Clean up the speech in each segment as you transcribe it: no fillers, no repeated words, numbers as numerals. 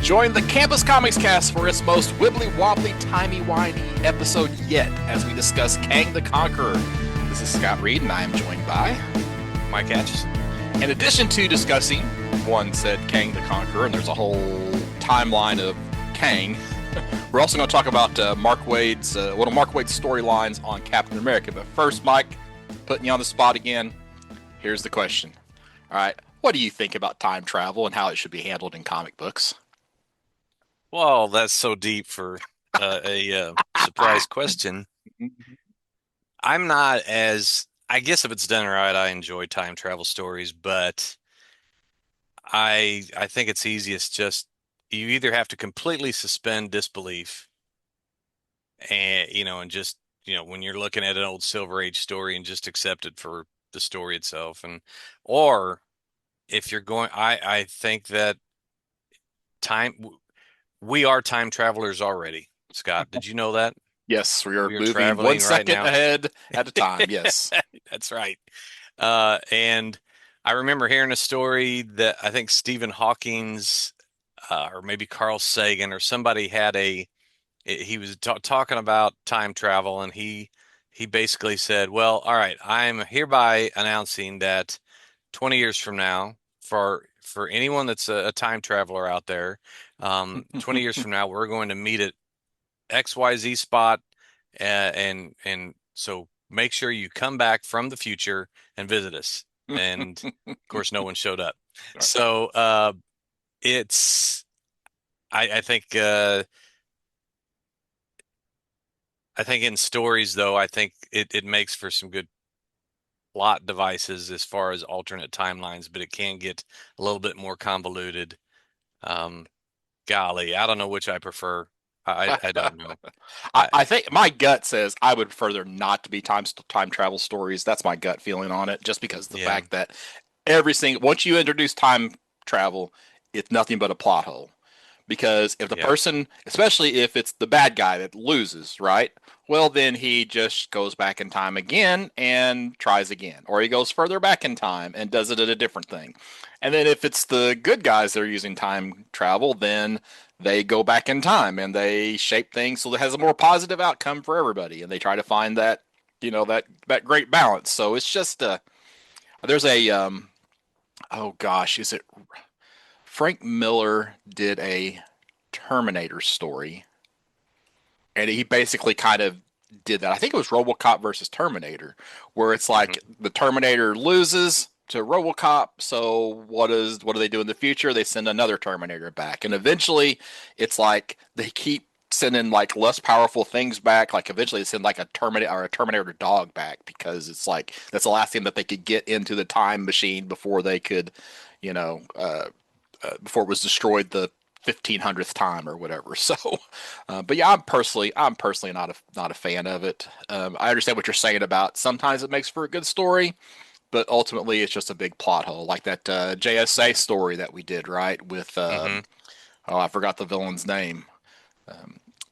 Join the Campus Comics Cast for its most wibbly wobbly timey wimey episode yet as we discuss Kang the Conqueror. This is Scott Reed and I am joined by Mike Atchison. In addition to discussing one said Kang the Conqueror, and there's a whole timeline of Kang, we're also going to talk about Mark Waid's one of Mark Waid's storylines on Captain America. But first, Mike, putting you on the spot again, here's the question. All right, what do you think about time travel and how it should be handled in comic books? Well, that's so deep for a surprise question. I'm not as, I guess if it's done right, I enjoy time travel stories, but I think it's easiest just you either have to completely suspend disbelief and and just when you're looking at an old Silver Age story and just accept it for the story itself, and or if you're going, I think that time we are time travelers already. Scott, did you know that? Yes, we are We are moving one traveling right second now. ahead at a time. Yes. That's right. And I remember hearing a story that I think Stephen Hawking's, or maybe Carl Sagan or somebody had he was talking about time travel, and he basically said, well, all right, I'm hereby announcing that 20 years from now, for anyone that's a time traveler out there, 20 years from now, we're going to meet at XYZ spot, and so make sure you come back from the future and visit us. And of course, no one showed up. So it's I think I think in stories though, I think it makes for some good plot devices as far as alternate timelines, but it can get a little bit more convoluted. Um, Golly, I don't know which I prefer. I don't know. I, I, I think my gut says I would prefer there not to be time travel stories. That's my gut feeling on it, just because of the yeah, fact that every single once you introduce time travel, it's nothing but a plot hole. Because if the yeah. person, especially if it's the bad guy that loses, right? Well, then he just goes back in time again and tries again, or he goes further back in time and does it at a different thing. And then if it's the good guys that are using time travel, then they go back in time and they shape things so that it has a more positive outcome for everybody, and they try to find that that great balance. So it's just there's a oh gosh, is it Frank Miller did a Terminator story, and he basically kind of did that. I think it was RoboCop versus Terminator, where it's like Hmm. the Terminator loses to RoboCop. So what do they do in the future? They send another Terminator back, and eventually, it's like they keep sending like less powerful things back. Like eventually, they send like a Terminator dog back because it's like that's the last thing that they could get into the time machine before they could, you know, before it was destroyed the 1500th time or whatever. So, but yeah, I'm personally not a fan of it. I understand what you're saying about sometimes it makes for a good story, but ultimately it's just a big plot hole, like that JSA story that we did, right? With Hmm. oh, I forgot the villain's name.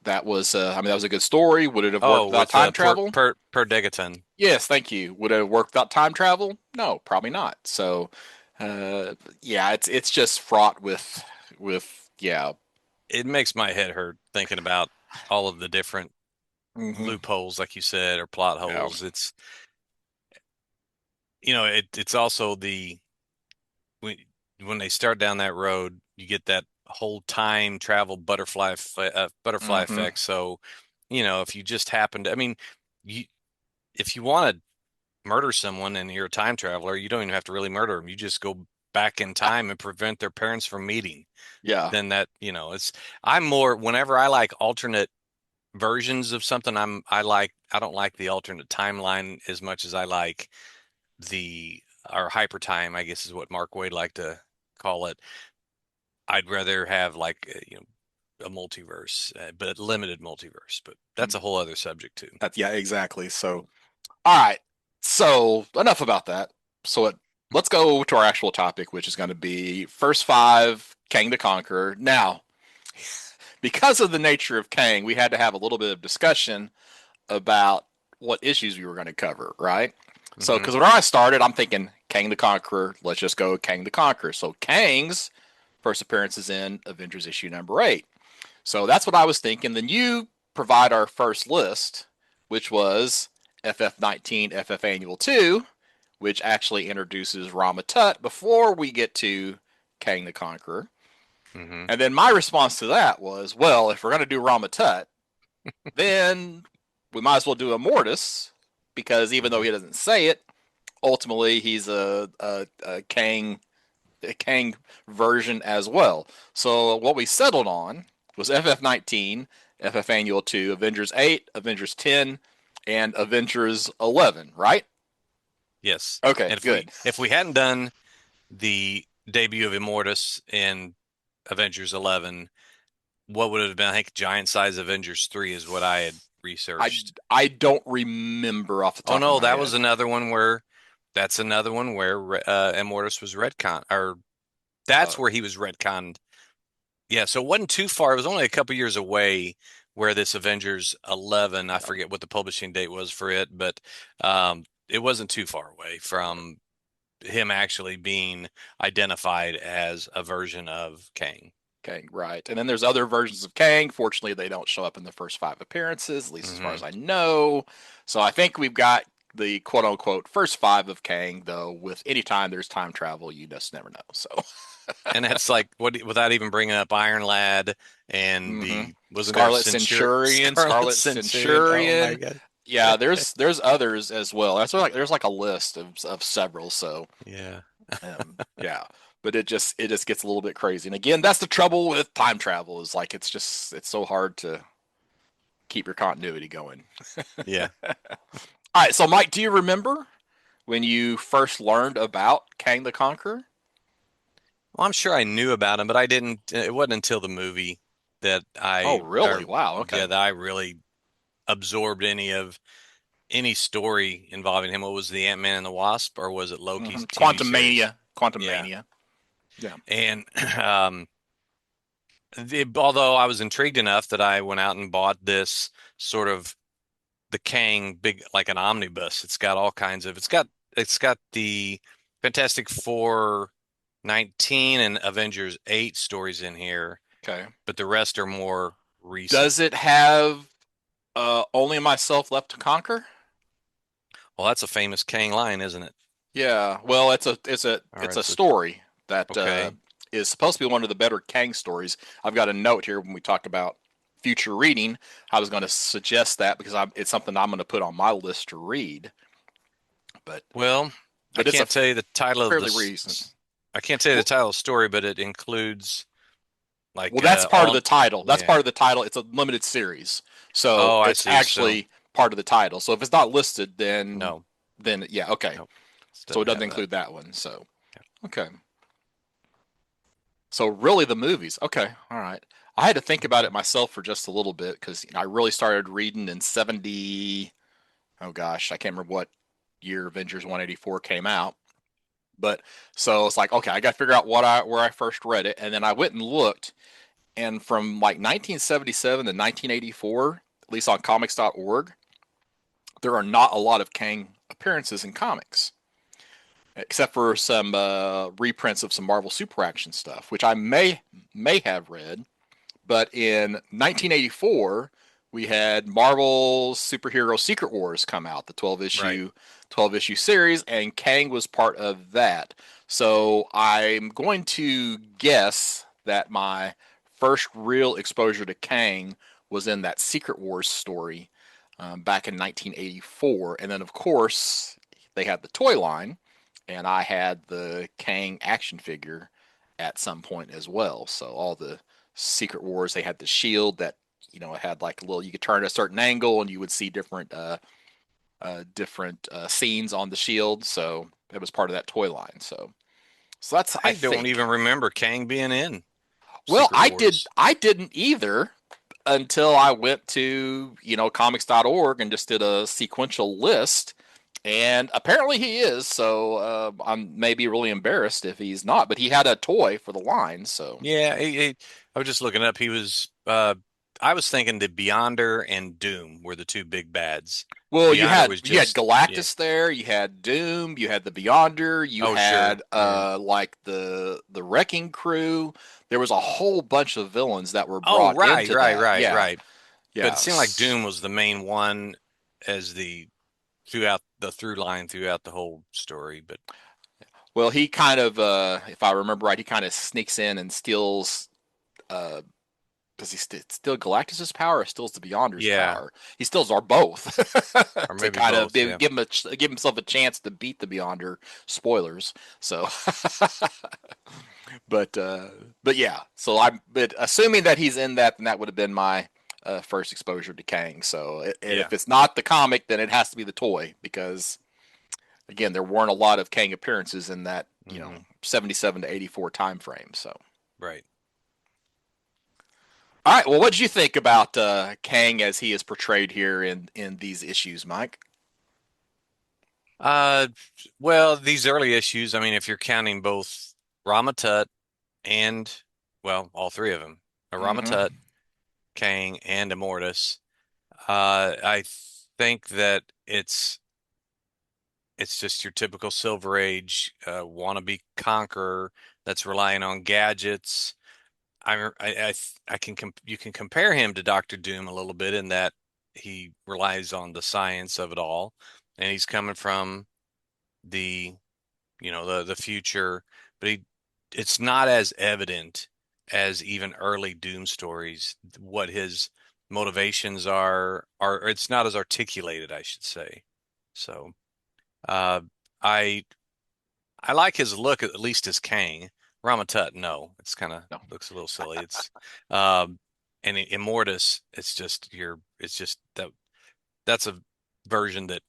That was I mean that was a good story. Would it have worked Oh, without with time travel? per Degaton. Yes, thank you. Would it have worked without time travel? No, probably not. So, yeah, it's just fraught with yeah. It makes my head hurt thinking about all of the different Hmm. loopholes, like you said, or plot Yeah. holes. It's it's also when when they start down that road, you get that whole time travel butterfly Hmm. effect. So, if you just happen to, I mean, you if you want to murder someone and you're a time traveler, you don't even have to really murder them. You just go back in time and prevent their parents from meeting. Yeah. Then I'm more whenever I like alternate versions of something, I don't like the alternate timeline as much as I like the or hyper time, I guess is what Mark Waid liked to call it. I'd rather have like a multiverse, but limited multiverse. But that's a whole other subject too. Yeah, exactly. So, all right. So, enough about that. So, let's go to our actual topic, which is going to be first five Kang the Conqueror. Now, because of the nature of Kang, we had to have a little bit of discussion about what issues we were going to cover, right? So, Hmm. because when I started, I'm thinking Kang the Conqueror. Let's just go Kang the Conqueror. So, Kang's First appearance is in Avengers issue number 8. So that's what I was thinking. Then you provide our first list, which was FF19 FF Annual 2, which actually introduces Rama-Tut before we get to Kang the Conqueror. Hmm. And then my response to that was, well, if we're going to do Rama-Tut, then we might as well do Immortus, because even though Hmm. he doesn't say it, ultimately he's a Kang version as well. So what we settled on was FF19, FF Annual 2, Avengers 8, Avengers 10, and Avengers 11, right? Yes. Okay, And good. if we hadn't done the debut of Immortus in Avengers 11, what would it have been? I think Giant Size Avengers 3 is what I had I researched. I don't remember off the Oh top of no, my that was head. another one where that's another one where Immortus was retcon, or that's Oh, where he was retconned. Yeah, so it wasn't too far. It was only a couple years away where this Avengers 11, I yeah. forget what the publishing date was for it, but it wasn't too far away from him actually being identified as a version of Kang. Kang, right. And then there's other versions of Kang. Fortunately, they don't show up in the first 5 appearances, at least as far Hmm. as I know. So I think we've got the quote unquote first 5 of Kang, though, with any time there's time travel, you just never know. So, And that's like what without even bringing up Iron Lad and mm-hmm. the wasn't there Scarlet Centurion, Scarlet Scarlet Centurion? Oh my Centurion. God. Yeah, there's others as well. That's like there's like a list of several. So Yeah. yeah, but it just gets a little bit crazy. And again, that's the trouble with time travel is like it's so hard to keep your continuity going. Yeah. All right, so Mike, do you remember when you first learned about Kang the Conqueror? Well, I'm sure I knew about him, but I didn't. It wasn't until the movie that Oh, I, really? or Wow. Okay. yeah, that I really absorbed any story involving him. What was the Ant-Man and the Wasp, or was it Loki's TV Quantum series? Mania. Quantum Yeah, Mania. Yeah. and um, although I was intrigued enough that I went out and bought this sort of the Kang big like an omnibus. It's got all kinds of. It's got the Fantastic Four 19 and Avengers 8 stories in here, Okay. but the rest are more recent. Does it have Only Myself Left to Conquer? Well, that's a famous Kang line, isn't it? Yeah. Well, All it's right, a so story that okay. is supposed to be one of the better Kang stories. I've got a note here when we talk about future reading. I was going to suggest that because it's something I'm going to put on my list to read. But Well, I but it's a can't tell you the title of fairly this. recent. I can't tell you the Well, title of the story, but it includes well, like that's part of all. the title. That's Yeah. part of the title. It's a limited series, so Oh, I it's see. So actually part of the title. So if it's not listed, no, then yeah, okay. no, it So it doesn't doesn't have that. include that one. So Yeah. okay. So really the movies. Okay, all right. I had to think about it myself for just a little bit because I really started reading in 70. Oh gosh, I can't remember what year Avengers 184 came out. But so it's like, okay, I got to figure out where I first read it, and then I went and looked, and from like 1977 to 1984, at least on comics.org, there are not a lot of Kang appearances in comics, except for some reprints of some Marvel Super Action stuff, which I may have read. But in 1984, we had Marvel's Superhero Secret Wars come out, the Right. 12 issue series, and Kang was part of that. So I'm going to guess that my first real exposure to Kang was in that Secret Wars story back in 1984. And then, of course, they had the toy line, and I had the Kang action figure at some point as well. So all the Secret Wars, they had the shield that it had like a little. You could turn at a certain angle, and you would see different scenes on the shield. So it was part of that toy line. So that's I I don't think. even remember Kang being in Well, Secret Wars. I didn't either until I went to comics.org and just did a sequential list. And apparently he is, so I'm maybe really embarrassed if he's not. But he had a toy for the line, so Yeah, I was just looking up. He was. I was thinking that Beyonder and Doom were the two big bads. Well, you Beyonder had was you had just, yeah. Galactus there, you had Doom, you had the Beyonder, you Oh, sure. had Yeah. like the Wrecking Crew. There was a whole bunch of villains that were Oh, brought right, into right, that. right, Yeah. right. But Yeah. it seemed like Doom was the main one as the throughout the through line throughout the whole story. But Well, he kind of if I remember right, he kind of sneaks in and steals uh does he steal Galactus's power or steals the Beyonder's yeah, power? He steals our both or to maybe kind of both. Yeah. give himself a chance to beat the Beyonder. Spoilers. So, but uh, but yeah. So I'm but assuming that he's in that, then that would have been my first exposure to Kang. So and Yeah. if it's not the comic, then it has to be the toy because again, there weren't a lot of Kang appearances in that Hmm. 77 to 84 time frame. So. Right. All right. Well, what did you think about Kang as he is portrayed here in these issues, Mike? Uh, well, these early issues, I mean, if you're counting both Rama-Tut and, well, all three of them, Mm-hmm. Rama-Tut, Kang, and Immortus, I think that it's just your typical Silver Age wannabe conqueror that's relying on gadgets. I can you can compare him to Doctor Doom a little bit in that he relies on the science of it all, and he's coming from the the future, but it's not as evident as even early Doom stories what his motivations are or it's not as articulated, I should say. So uh I I like his look, at least as Kang. Rama-Tut, no, it's kind of No. looks a little silly. It's um and Immortus, it's just that's a version that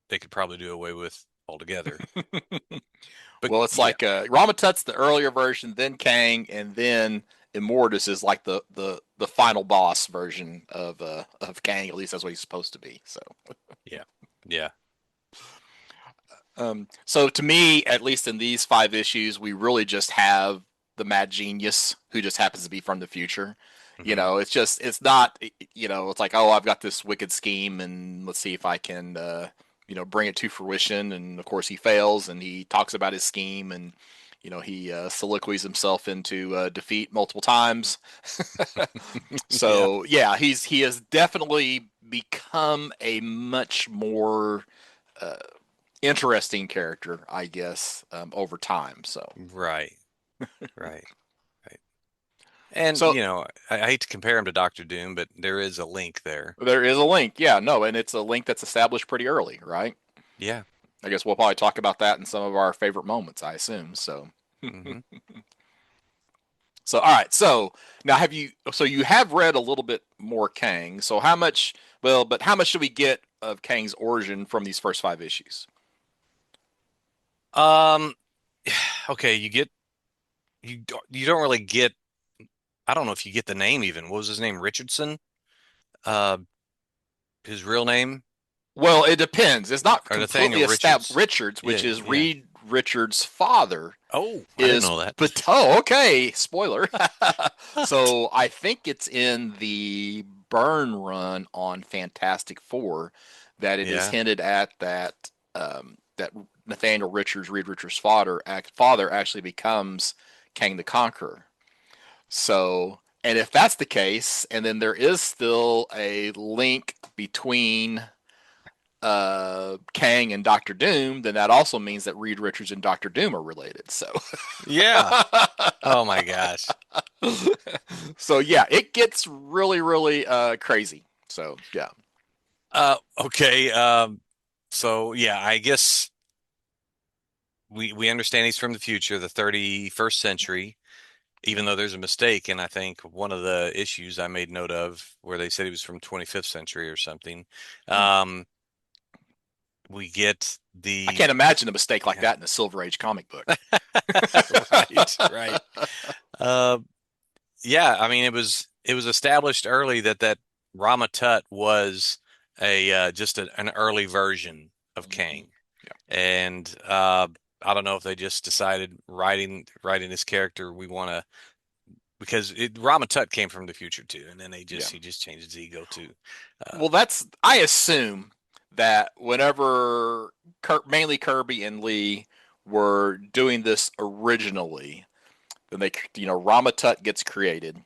they could probably do away with altogether. But Well, it's yeah, like Rama-Tut's the earlier version, then Kang, and then Immortus is like the final boss version of Kang. At least that's what he's supposed to be. So. yeah, yeah. So to me, at least in these five issues, we really just have the mad genius who just happens to be from the future. Hmm. It's not, it's like, oh, I've got this wicked scheme and let's see if I can, bring it to fruition. And of course he fails and he talks about his scheme and, he soliloquies himself into defeat multiple times. Yeah, So yeah, he has definitely become a much more uh, interesting character, I guess, over time. So, right, right, right. And so I hate to compare him to Doctor Doom, but there is a link there. there is a link. Yeah, no, and it's a link that's established pretty early, right? Yeah. I guess we'll probably talk about that in some of our favorite moments, I assume. So, Hmm. so all right. So now so you have read a little bit more Kang. So how much, but how much should we get of Kang's origin from these first five issues? Um, okay, you don't really get. I don't know if you get the name even. What was his name? Richardson? Uh, his real name Well, it depends. It's not or Nathaniel completely established. Richards? Richards, which Yeah, is yeah. Reed Richards' father, Oh, I didn't is know that. but oh okay spoiler. What? So I think it's in the burn run on Fantastic Four that it is Yeah. hinted at that Nathaniel Richards, Reed Richards' father actually becomes Kang the Conqueror. So and if that's the case, and then there is still a link between Kang and Doctor Doom, then that also means that Reed Richards and Doctor Doom are related. So, Yeah. Oh my gosh. so yeah, it gets really, really crazy. So yeah, Okay. So yeah, I guess we understand he's from the future, the 31st century, even though there's a mistake. And I think one of the issues I made note of where they said he was from 25th century or something. Um, we get I can't the imagine a mistake like yeah, that in a Silver Age comic book. right, right. Uh, yeah, I mean it was established early that Rama-Tut was a just an early version of Mhm. Kang. And I don't know if they just decided writing this character we want to because Rama-Tut came from the future too, and then Yeah. he just changed his ego to uh, Well, that's I assume that whenever mainly Kirby and Lee were doing this originally, then Rama-Tut gets created.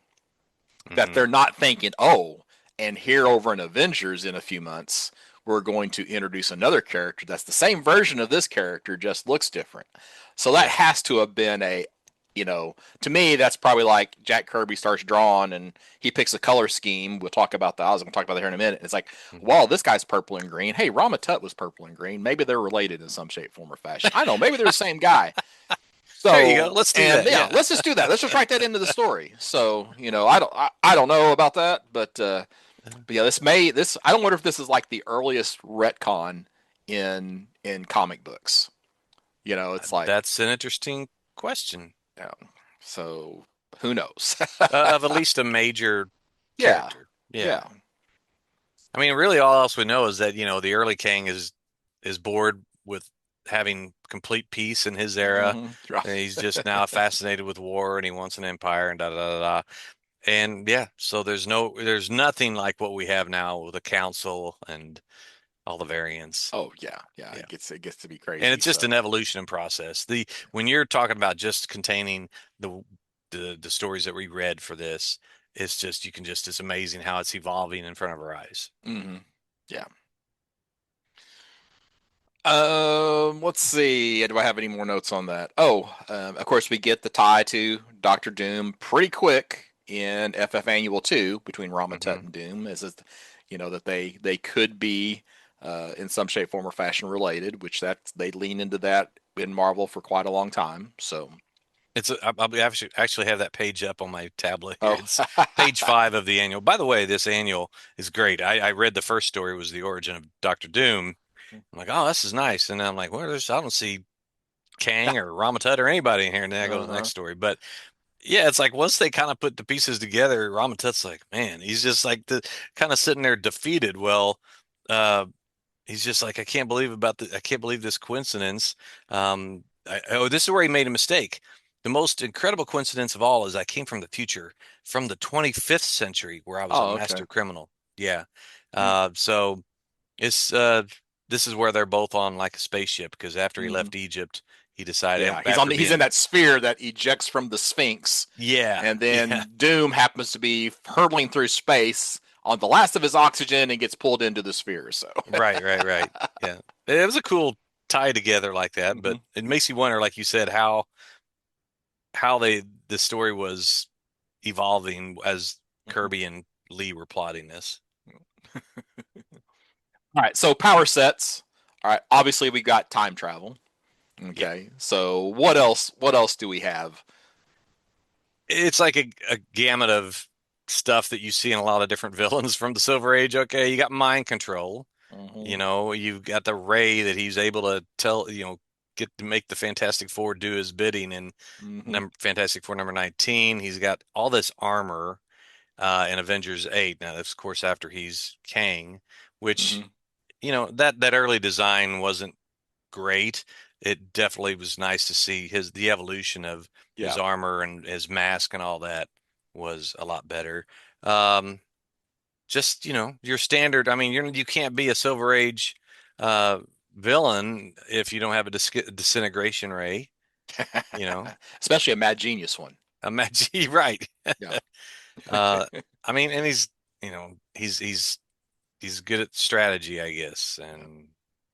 That mhm. they're not thinking, oh, and here over in Avengers in a few months, we're going to introduce another character that's the same version of this character, just looks different. So that Yeah. has to have been to me, that's probably like Jack Kirby starts drawing and he picks a color scheme. We'll talk about that. I was going to talk about that here in a minute. It's like, Mhm. well, this guy's purple and green. Hey, Rama-Tut was purple and green. Maybe they're related in some shape, form, or fashion. I know. Maybe they're the same guy. There you go. So, Let's do and that. yeah, Yeah. let's just do that. Let's just write that into the story. So, I don't know about that, but yeah, this I don't wonder if this is like the earliest retcon in comic books. It's like, That's an interesting question. you know, so who knows? Of at least a major Yeah, character. Yeah. yeah. I mean, really, all else we know is that the early Kang is bored with having complete peace in his era, Hmm. and he's just now fascinated with war, and he wants an empire, and da da da da. And yeah, so there's nothing like what we have now with the council and all the variants. Oh yeah, yeah. Yeah. It gets to be And crazy. it's just an So evolution process. When you're talking about just containing the the stories that we read for this, it's amazing how it's evolving in front of our eyes. yeah. Let's see. Do I have any more notes on that? Oh, of course, we get the tie to Doctor Doom pretty quick in FF Annual 2 between Rama-Tut Hmm. and Doom, that they could be in some shape, form, or fashion related, which they lean into that in Marvel for quite a long time. So, I'll be actually have that page up on my tablet here. oh, It's page 5 of the annual. By the way, this annual is great. I read the first story was the origin of Doctor Doom. I'm like, oh, this is nice. And then I'm like, well, I don't see Kang or Rama-Tut or anybody in here. And then I go to the uh-huh. next story. But yeah, it's like once they kind of put the pieces together, Rama-Tut's like, man, he's just like the kind of sitting there defeated. Well, uh, he's just like, I can't believe this coincidence. This is where he made a mistake. The most incredible coincidence of all is I came from the future, from the 25th century, where I was a Oh, okay. master criminal. Yeah. Hmm. So it's this is where they're both on like a spaceship because after he Hmm. left Egypt, he decided Yeah, after he's in being that sphere that ejects from the Sphinx, yeah, and yeah, then Doom happens to be hurtling through space on the last of his oxygen and gets pulled into the sphere. So, right. Yeah. It was a cool tie together like that, hmm. but it makes you wonder, like you said, how the story was evolving as Hmm. Kirby and Lee were plotting this. All right, so power sets. All right, obviously we got time travel. Yeah. Okay, so what else? What else do we have? It's like a gamut of stuff that you see in a lot of different villains from the Silver Age. Okay, you got mind control. Hmm. You've got the Ray that he's able to get to make the Fantastic Four do his bidding in Hmm. number Fantastic Four number 19. He's got all this armor in Avengers 8. Now, that's of course after he's Kang, which Hmm. that early design wasn't great. It definitely was nice to see the evolution of his Yeah. armor and his mask and all that was a lot better. Um, just your standard. I mean, you can't be a Silver Age uh, villain if you don't have a disintegration ray. You know, Especially a mad genius one. imagine right. Yeah. Uh, I mean, and he's good at strategy, I guess, and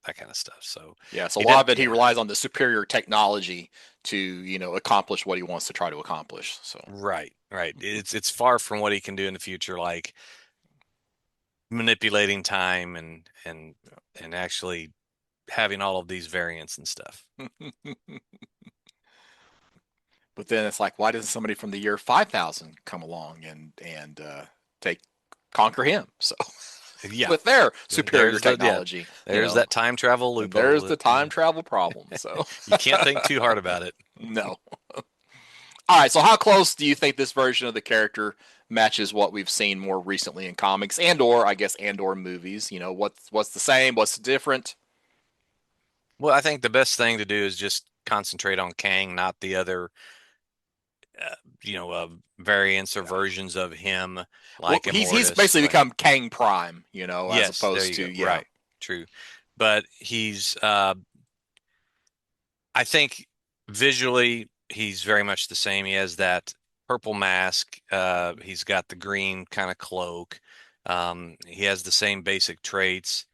that kind of stuff. So Yeah, so a he lot did, of it he yeah, relies on the superior technology to, accomplish what he wants to try to accomplish. So, right. It's far from what he can do in the future, like manipulating time and actually having all of these variants and stuff. but then it's like, why doesn't somebody from the year 5000 come along and take conquer him? So, Yeah, with their superior technology, there's that time travel and loophole there's the that time travel problem. So, you can't think too hard about it. no. All right, so how close do you think this version of the character matches what we've seen more recently in comics and/or I guess and/or movies? What's the same, what's different? Well, I think the best thing to do is just concentrate on Kang, not the other you know, variants or versions of him, Well, like he's Immortus, basically like become Kang Prime, as yes, there opposed you to go, yeah. right, true, but he's I think visually he's very much the same. He has that purple mask. He's got the green kind of cloak. He has the same basic traits,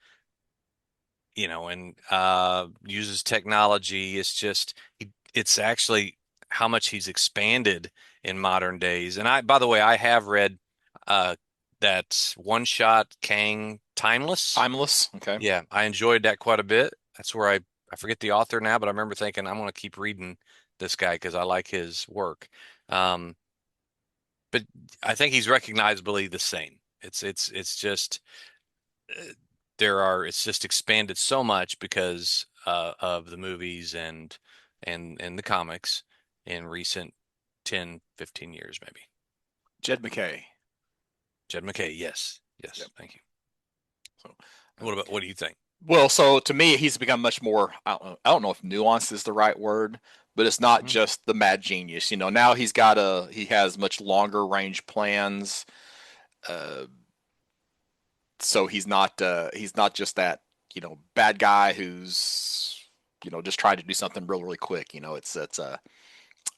you know, and uses technology. It's just it's actually how much he's expanded in modern days. And by the way, I have read uh, that one shot Kang Timeless. Timeless. Okay. Yeah, I enjoyed that quite a bit. That's where I forget the author now, but I remember thinking I'm going to keep reading this guy because I like his work. Um, but I think he's recognizably the same. It's just uh, it's just expanded so much because of the movies and the comics in recent 10, 15 years maybe. Jed McKay. Jed McKay, yes. Yep. Yes, thank you. So, What do you think? well, so to me, he's become much more. I don't know if nuance is the right word, but it's not Mhm. just the mad genius. Now he has much longer range plans. Uh, so he's not just that bad guy who's just trying to do something really quick. It's uh,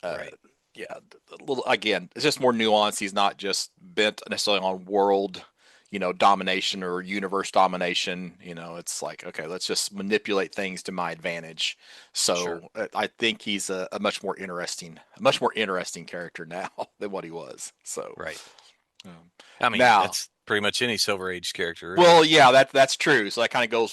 Right. yeah, a little again. It's just more nuanced. He's not just bent necessarily on world, domination or universe domination. It's like, okay, let's just manipulate things to my advantage. Sure. So I think he's a much more interesting character now than what he was. So Right. um, I mean, now, that's pretty much any Silver Age character, really. well, yeah, that's true. So that kind of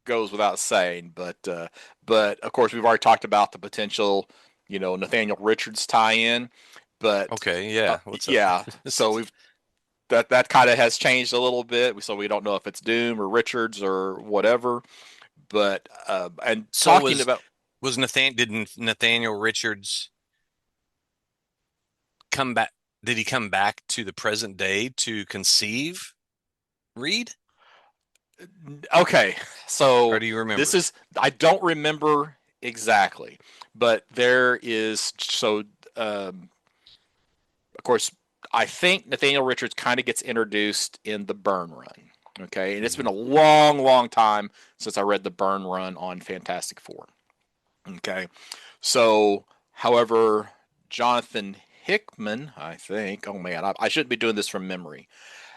goes without saying, but of course we've already talked about the potential, Nathaniel Richards tie-in, but Okay, yeah. What's up? yeah, so we've that kind of has changed a little bit, so we don't know if it's Doom or Richards or whatever, but and So talking about was Nathaniel Richards come back? Did he come back to the present day to conceive Reed? okay, Or so do you this remember? is I don't remember exactly, but there is of course, I think Nathaniel Richards kind of gets introduced in the Burn Run. Okay, and it's been Hmm. a long, long time since I read the Burn Run on Fantastic Four. Okay, so however, Jonathan Hickman, I think, oh man, I shouldn't be doing this from memory,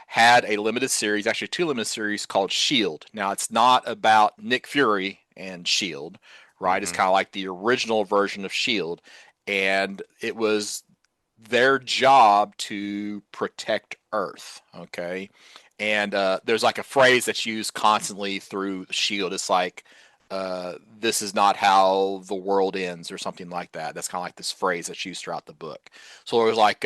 had a limited series, actually two limited series called Shield. Now, it's not about Nick Fury and Shield, right? It's Hmm. kind of like the original version of Shield, and it was their job to protect Earth. Okay, and there's like a phrase that's used constantly through Shield. It's like, "This is not how the world ends," or something like that. That's kind of like this phrase that's used throughout the book. So it was like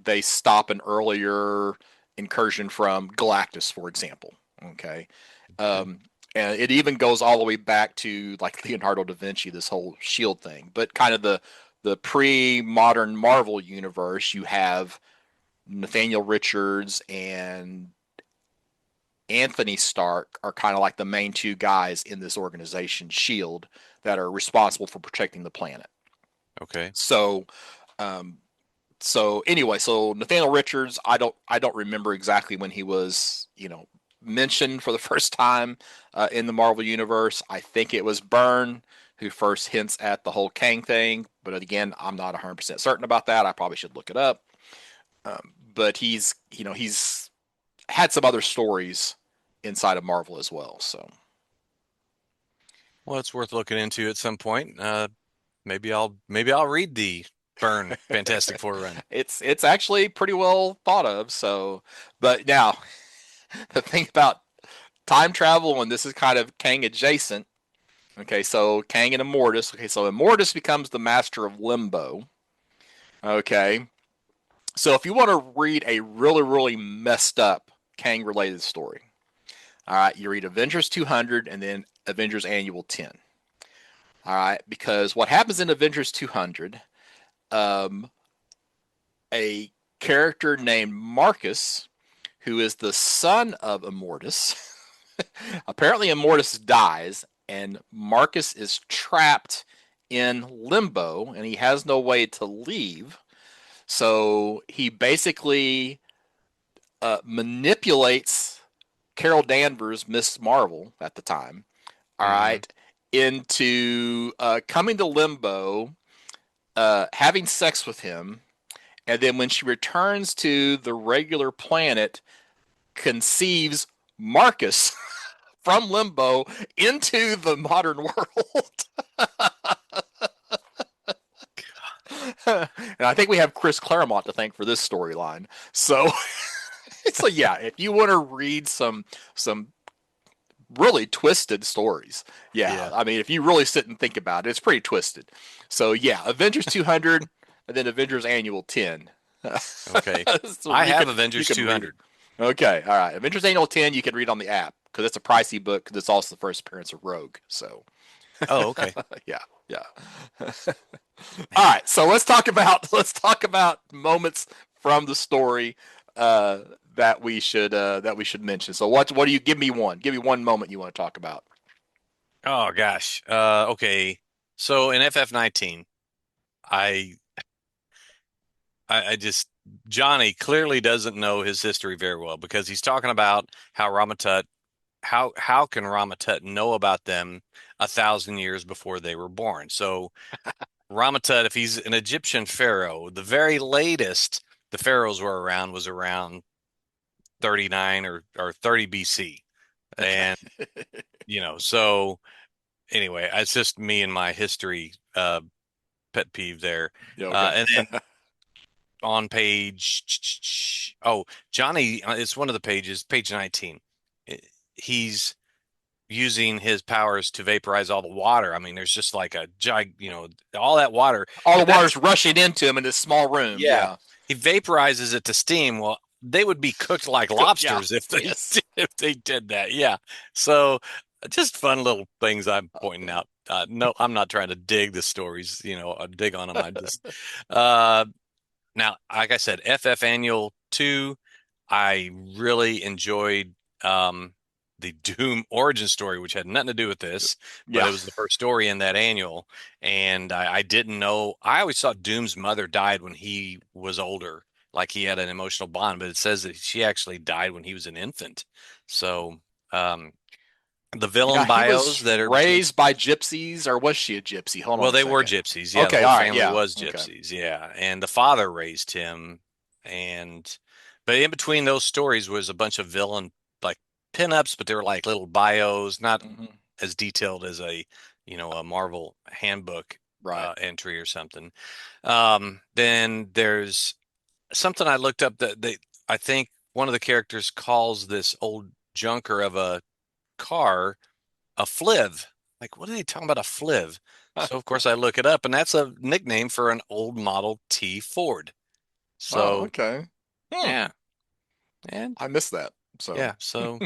they stop an earlier incursion from Galactus, for example. Okay. Okay. Um, and it even goes all the way back to like Leonardo da Vinci, this whole shield thing. But kind of the pre-modern Marvel universe, you have Nathaniel Richards and Anthony Stark are kind of like the main two guys in this organization, Shield, that are responsible for protecting the planet. Okay. So, um, so anyway, so Nathaniel Richards, I don't remember exactly when he was, mentioned for the first time in the Marvel universe. I think it was Byrne who first hints at the whole Kang thing, but again, I'm not 100% certain about that. I probably should look it up. But he's had some other stories inside of Marvel as well. So Well, it's worth looking into at some point. Maybe I'll read the Burn Fantastic Four run. it's actually pretty well thought of. So, but now the thing about time travel, and this is kind of Kang adjacent. Okay, so Kang and Immortus. Okay, so Immortus becomes the master of Limbo. Okay, so if you want to read a really, really messed up Kang related story, all right, you read Avengers 200 and then Avengers Annual 10. All right, because what happens in Avengers 200, um, a character named Marcus, who is the son of Immortus, apparently Immortus dies, and Marcus is trapped in limbo, and he has no way to leave. So he basically manipulates Carol Danvers, Miss Marvel at the time, all Hmm. right, into coming to Limbo, having sex with him, and then when she returns to the regular planet, conceives Marcus from Limbo into the modern world. And I think we have Chris Claremont to thank for this storyline. So, so yeah, if you want to read some really twisted stories, yeah, Yeah. I mean, if you really sit and think about it, it's pretty twisted. So yeah, Avengers 200 and then Avengers Annual 10. Okay. So I have you Avengers can read it. 200. Okay, all right. Avengers Annual 10 you can read on the app because it's a pricey book because it's also the first appearance of Rogue. So Oh, okay. yeah, yeah. All Man. right, so let's talk about moments from the story uh, that we should mention. So what do you give me one? Give me one moment you want to talk about. Oh gosh. Okay. So in FF19, I I just Johnny clearly doesn't know his history very well because he's talking about how Rama-Tut how can Rama-Tut know about them 1,000 years before they were born? So Rama-Tut, if he's an Egyptian pharaoh, the very latest the pharaohs were around was around 39 or 30 BC. Okay. And so anyway, it's just me and my history pet peeve there. Yeah, okay. And then on page oh, Johnny, it's one of the pages, page 19. He's using his powers to vaporize all the water. I mean, there's just like a all that water. All If the that's water's rushing into him in this small room. Yeah, Yeah. he vaporizes it to steam. Well, they would be cooked like Yeah. lobsters if they Yes. if they did that. Yeah. So just fun little things I'm pointing out. No, I'm not trying to dig the stories, dig on them. I just uh now, like I said, FF Annual 2, I really enjoyed the Doom origin story, which had nothing to do with this, but Yeah. it was the first story in that annual. And I didn't know, I always thought Doom's mother died when he was older, like he had an emotional bond, but it says that she actually died when he was an infant. So, um, the Now villain he bios was that are between. raised by gypsies, or was she a gypsy? Hold Well, on a they were second. gypsies. Yeah, the Okay, whole all right, family yeah, was okay. gypsies. Yeah, and the father raised him, and but in between those stories was a bunch of villain like pinups, but they were like little bios, not Hmm. as detailed as a Marvel handbook Right. entry or something. Then there's something I looked up that I think one of the characters calls this old junker of a car a fliv. Like, what are they talking about a fliv? So of course I look it up, and that's a nickname for an old Model T Ford. Oh, So okay. Hmm. yeah, and I missed that. So yeah, so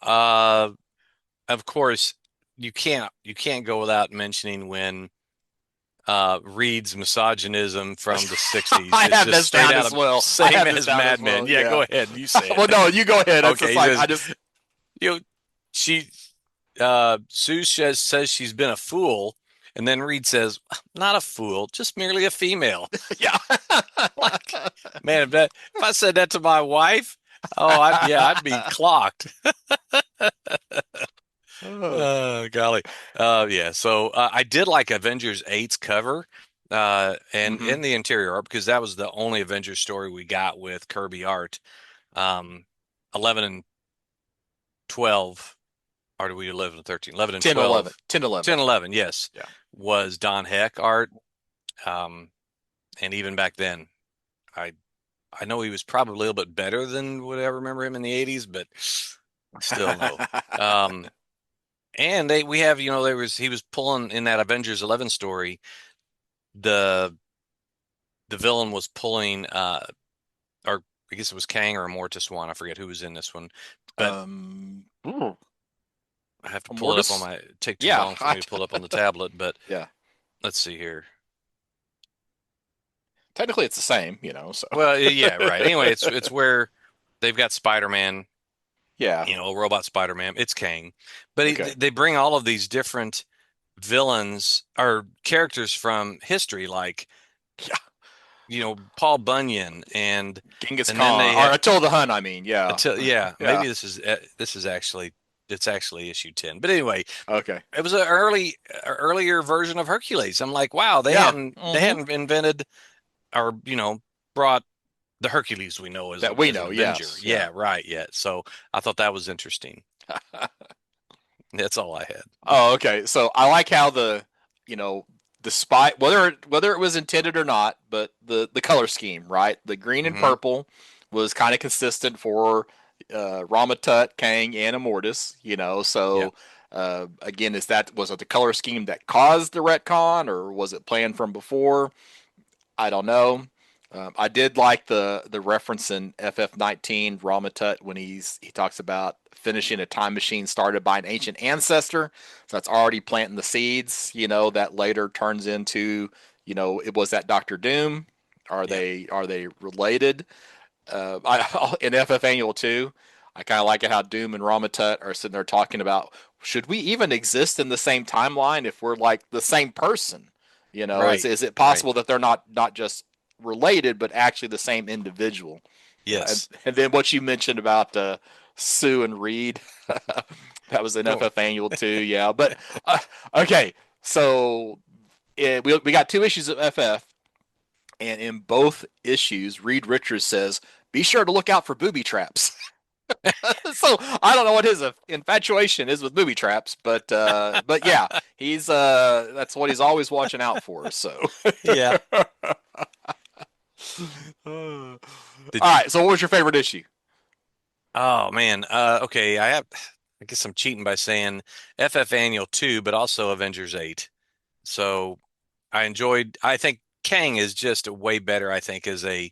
uh, of course you can't go without mentioning when Reed's misogynism from the '60s I is have just this straight down out as of well. I same have this as down as Mad Men. well. Yeah, go Yeah. ahead, you say Well, it. no, you go ahead. It's just Okay, he like says I just you know, she Sue says she's been a fool, and then Reed says, "Not a fool, just merely a female." yeah. Like, man, if I said that to my wife, oh, I'd be clocked. Oh. Oh, golly. Yeah. So I did like Avengers 8's cover and Hmm. in the interior art because that was the only Avengers story we got with Kirby art. Um, 11 and 12, or did we 11 and 13? 11 and 10, 11. 12, 10, 11. 10, 11, yes, Yeah. was Don Heck art. Um, and even back then, I I know he was probably a little bit better than what I remember him in the 80s, but still no. Um, and we have, he was pulling in that Avengers 11 story, the the villain was pulling or I guess it was Kang or Immortus one. I forget who was in this one. But Ooh, I have to pull it up on Immortus? my take too Yeah. long for me to pull it up on the tablet, but Yeah. let's see here. Technically, it's the same, so. Well, yeah, right. Anyway, it's where they've got Spider-Man, Yeah. a robot Spider-Man. It's Kang. But Okay. they bring all of these different villains or characters from history like Yeah. Paul Bunyan Genghis and then Khan they or had Attila the Hun. I mean, yeah, until yeah, yeah. maybe this is actually it's actually issue 10. But anyway, Okay, it was an earlier version of Hercules. I'm like, wow, yeah. they Hmm. hadn't invented or brought the Hercules we know That we as an know. Avenger. Yes, yeah. Yeah, right. Yeah. So I thought that was interesting. That's all I had. Oh, okay. So I like how you know, despite whether it was intended or not, but the color scheme, right? The green and Hmm. purple was kind of consistent for Rama-Tut, Kang, and Immortus. Yeah. So again, was it the color scheme that caused the retcon, or was it planned from before? I don't know. I did like the reference in FF19 Rama-Tut when he talks about finishing a time machine started by an ancient ancestor. So that's already planting the seeds, that later turns into, it was that Doctor Doom. Yeah. Are they related? In FF Annual 2, I kind of like it how Doom and Rama-Tut are sitting there talking about should we even exist in the same timeline if we're like the same person? Right. Is it Right. possible that they're not just related but actually the same individual? Yes. And then what you mentioned about Sue and Reed, that was in Oh, FF Annual 2, yeah. But okay, so we got two issues of FF, and in both issues, Reed Richards says, "Be sure to look out for booby traps." So I don't know what his infatuation is with booby traps, but yeah, he's that's what he's always watching out for. So, yeah. all Did right. So, what was your favorite issue? Oh man. Okay. I guess I'm cheating by saying FF Annual 2, but also Avengers 8. So I think Kang is just a way better, I think, as a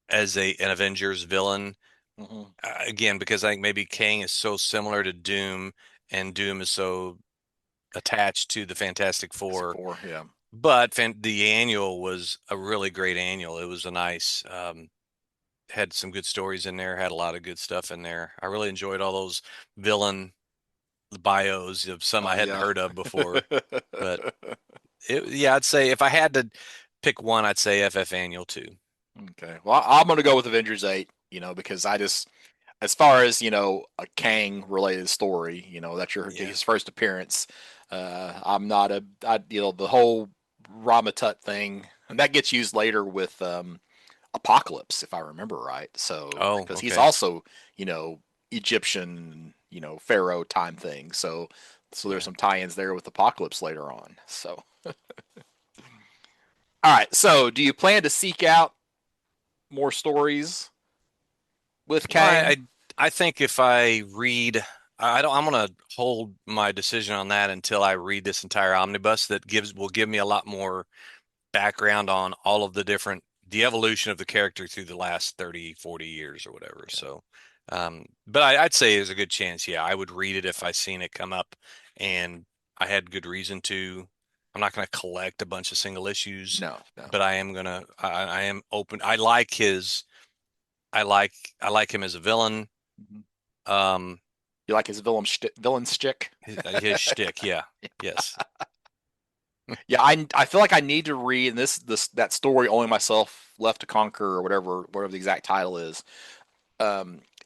an Avengers villain. Mm-hmm. Again, because I think maybe Kang is so similar to Doom and Doom is so attached to the Fantastic Fantastic Four. Four, yeah. But the annual was a really great annual. It was a nice, had some good stories in there, had a lot of good stuff in there. I really enjoyed all those villain bios of some I Oh hadn't yeah. heard of before. But yeah, I'd say if I had to pick one, I'd say FF Annual 2. Okay. Well, I'm going to go with Avengers 8, because as far as, a Kang related story, that's Yeah. his first appearance. I'm not the whole Ramatut thing, and that gets used later with Apocalypse, if I remember right. So, Oh, because he's okay. also, Egyptian, Pharaoh time thing. So there's Yeah. some tie-ins there with Apocalypse later on. So, all right. So, do you plan to seek out more stories with You know, Kang? I think if I read, I don't, I'm gonna hold my decision on that until I read this entire omnibus that will give me a lot more background on all of the evolution of the character through the last 30, 40 years or whatever. Okay. So, but I'd say there's a good chance, yeah, I would read it if I seen it come up and I had good reason to. I'm not going to collect a bunch of single issues, No, no. but I am open. I like him as a villain. Mhm. Um, You like his villain stick? his shtick, yeah, yes, Yeah, I feel like I need to read this that story only myself left to conquer or whatever the exact title is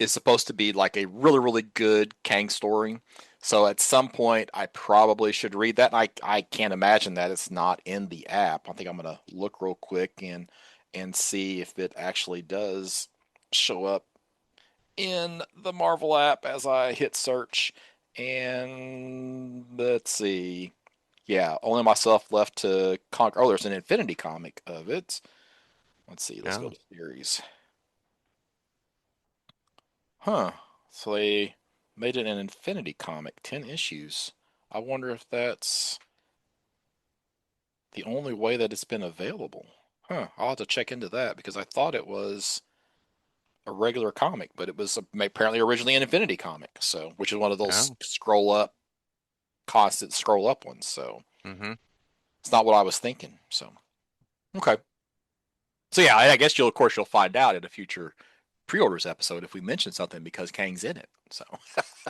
supposed to be like a really good Kang story. So at some point I probably should read that. And I can't imagine that it's not in the app. I think I'm gonna look real quick and see if it actually does show up in the Marvel app as I hit search. And let's see. Yeah, only myself left to conquer. Oh, there's an Infinity comic of it. Let's see. Let's go no, to series. Huh. So they made it an Infinity comic, 10 issues. I wonder if that's the only way that it's been available. Huh. I'll have to check into that because I thought it was a regular comic, but it was apparently originally an Infinity comic. So, which is one of those no, constant scroll up ones. So, mm-hmm. it's not what I was thinking. So, okay. So yeah, I guess of course you'll find out in a future pre-orders episode if we mention something because Kang's in it. So,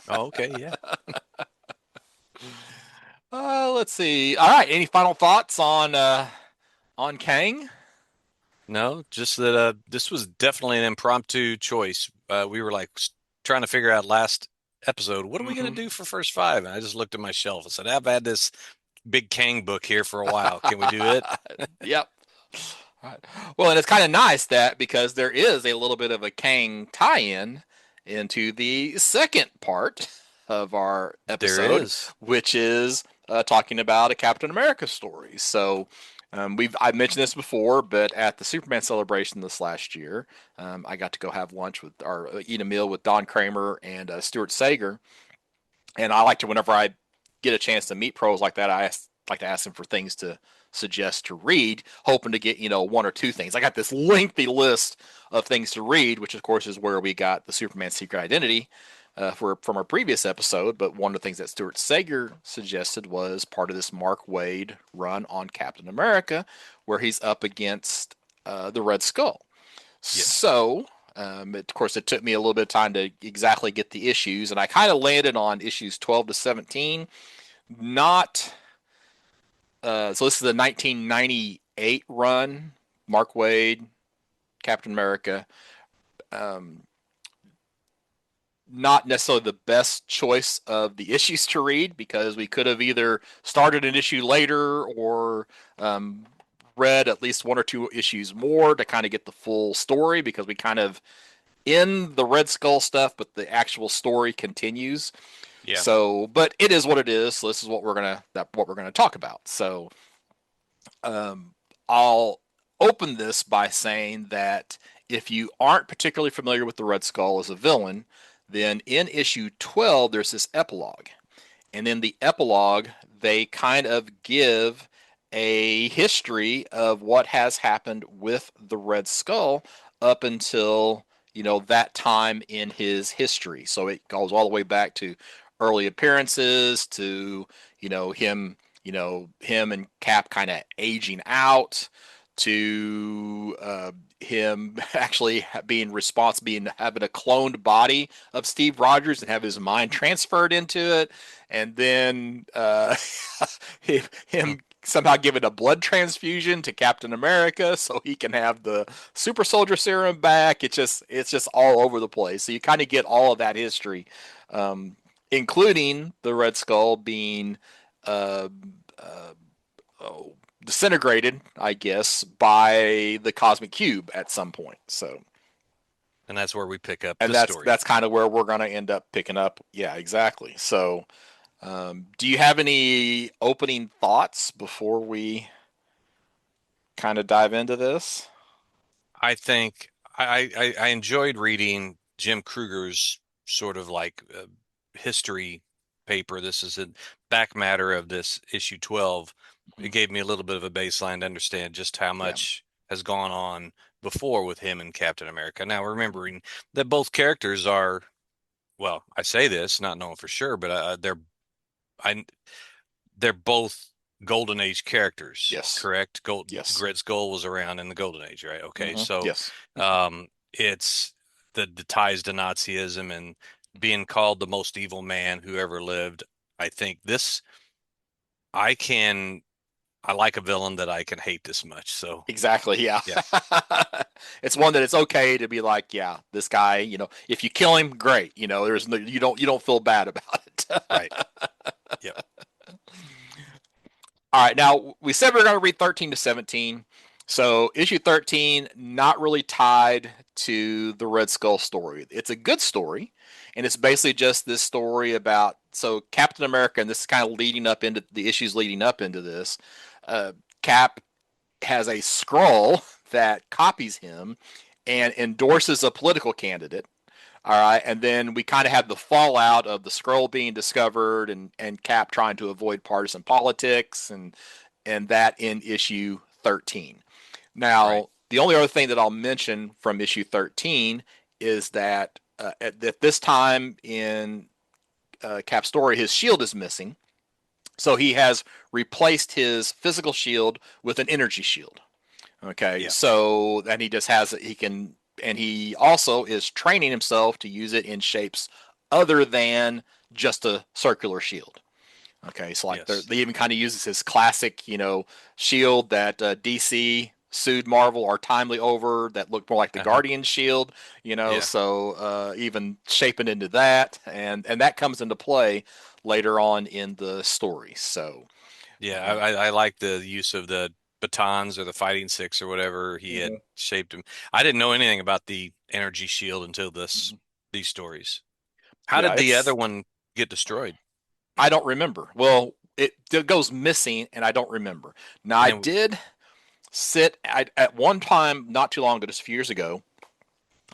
Oh, okay, yeah. let's see. All right, any final thoughts on Kang? No, just that this was definitely an impromptu choice. We were like trying to figure out last episode, what are we going to Hmm. do for first five? And I just looked at my shelf and said, I've had this big Kang book here for a while. Can we do it? Yep. Right. Well, and it's kind of nice that because there is a little bit of a Kang tie-in into the second part of our There episode, is. which is talking about a Captain America story. So I've mentioned this before, but at the Superman celebration this last year, I got to go have lunch with or eat a meal with Don Kramer and Stuart Sager, and I like to whenever I get a chance to meet pros like that, like to ask them for things to suggest to read, hoping to get one or two things. I got this lengthy list of things to read, which of course is where we got the Superman Secret Identity from our previous episode. But one of the things that Stuart Sager suggested was part of this Mark Waid run on Captain America, where he's up against the Red Skull. Yes. So, of course, it took me a little bit of time to exactly get the issues, and I kind of landed on issues 12 to 17. Not so. This is the 1998 run. Mark Waid, Captain America. Um, Not necessarily the best choice of the issues to read because we could have either started an issue later or um, read at least one or two issues more to kind of get the full story because we kind of in the Red Skull stuff, but the actual story continues. Yeah. So, but it is what it is. So this is what we're gonna talk about. So, I'll open this by saying that if you aren't particularly familiar with the Red Skull as a villain, then in issue 12 there's this epilogue, and in the epilogue they kind of give a history of what has happened with the Red Skull up until that time in his history. So it goes all the way back to early appearances to him and Cap kind of aging out to him actually being responsible, being having a cloned body of Steve Rogers and have his mind transferred into it, and then Hmm. him somehow giving a blood transfusion to Captain America so he can have the super soldier serum back. It's just all over the place. So you kind of get all of that history, um, including the Red Skull being uh, uh, oh, disintegrated, I guess, by the cosmic cube at some point. So, And that's where we pick up and the that's story. that's kind of where we're going to end up picking up. Yeah, exactly. So, do you have any opening thoughts before we kind of dive into this? I think I enjoyed reading Jim Kruger's sort of like history paper. This is a back matter of this issue 12. It gave me a little bit of a baseline to understand just how Yeah, much has gone on before with him and Captain America. Now, remembering that both characters are, well, I say this not knowing for sure, but I they're both Golden Age characters, yes, correct? yes, Red Skull was around in the Golden Age, right? Okay, so yes, it's the ties to Nazism and being called the most evil man who ever lived. I think this I can I like a villain that I can hate this much. So exactly. Yeah, yeah, it's one that it's okay to be like, yeah, this guy. If you kill him, great. There's no, you don't feel bad about it. right. Yep. All right, now we said we are going to read 13 to 17. So issue 13, not really tied to the Red Skull story. It's a good story, and it's basically just this story about so Captain America, and this is kind of leading up into the issues leading up into this. Cap has a scroll that copies him and endorses a political candidate. All right, and then we kind of have the fallout of the scroll being discovered and Cap trying to avoid partisan politics and that in issue 13. Right. Now, the only other thing that I'll mention from issue 13 is that at this time in Cap's story, his shield is missing. So he has replaced his physical shield with an energy shield. Okay, Yeah. so and he just has he can, and he also is training himself to use it in shapes other than just a circular shield. Okay, so like Yes. they even kind of uses his classic, shield that DC sued Marvel or Timely over that looked more like the Uh-huh. Guardian shield, Yeah. so even shaping into that, and that comes into play later on in the story. So, Yeah, uh, I like the use of the batons or the fighting sticks or whatever he had mhm. shaped him. I didn't know anything about the energy shield until Mhm. these stories. How Yeah, did the other it's one get destroyed? I don't remember. Well, it goes missing, and I don't remember. Now, And I then, did at one time, not too long ago, just a few years ago.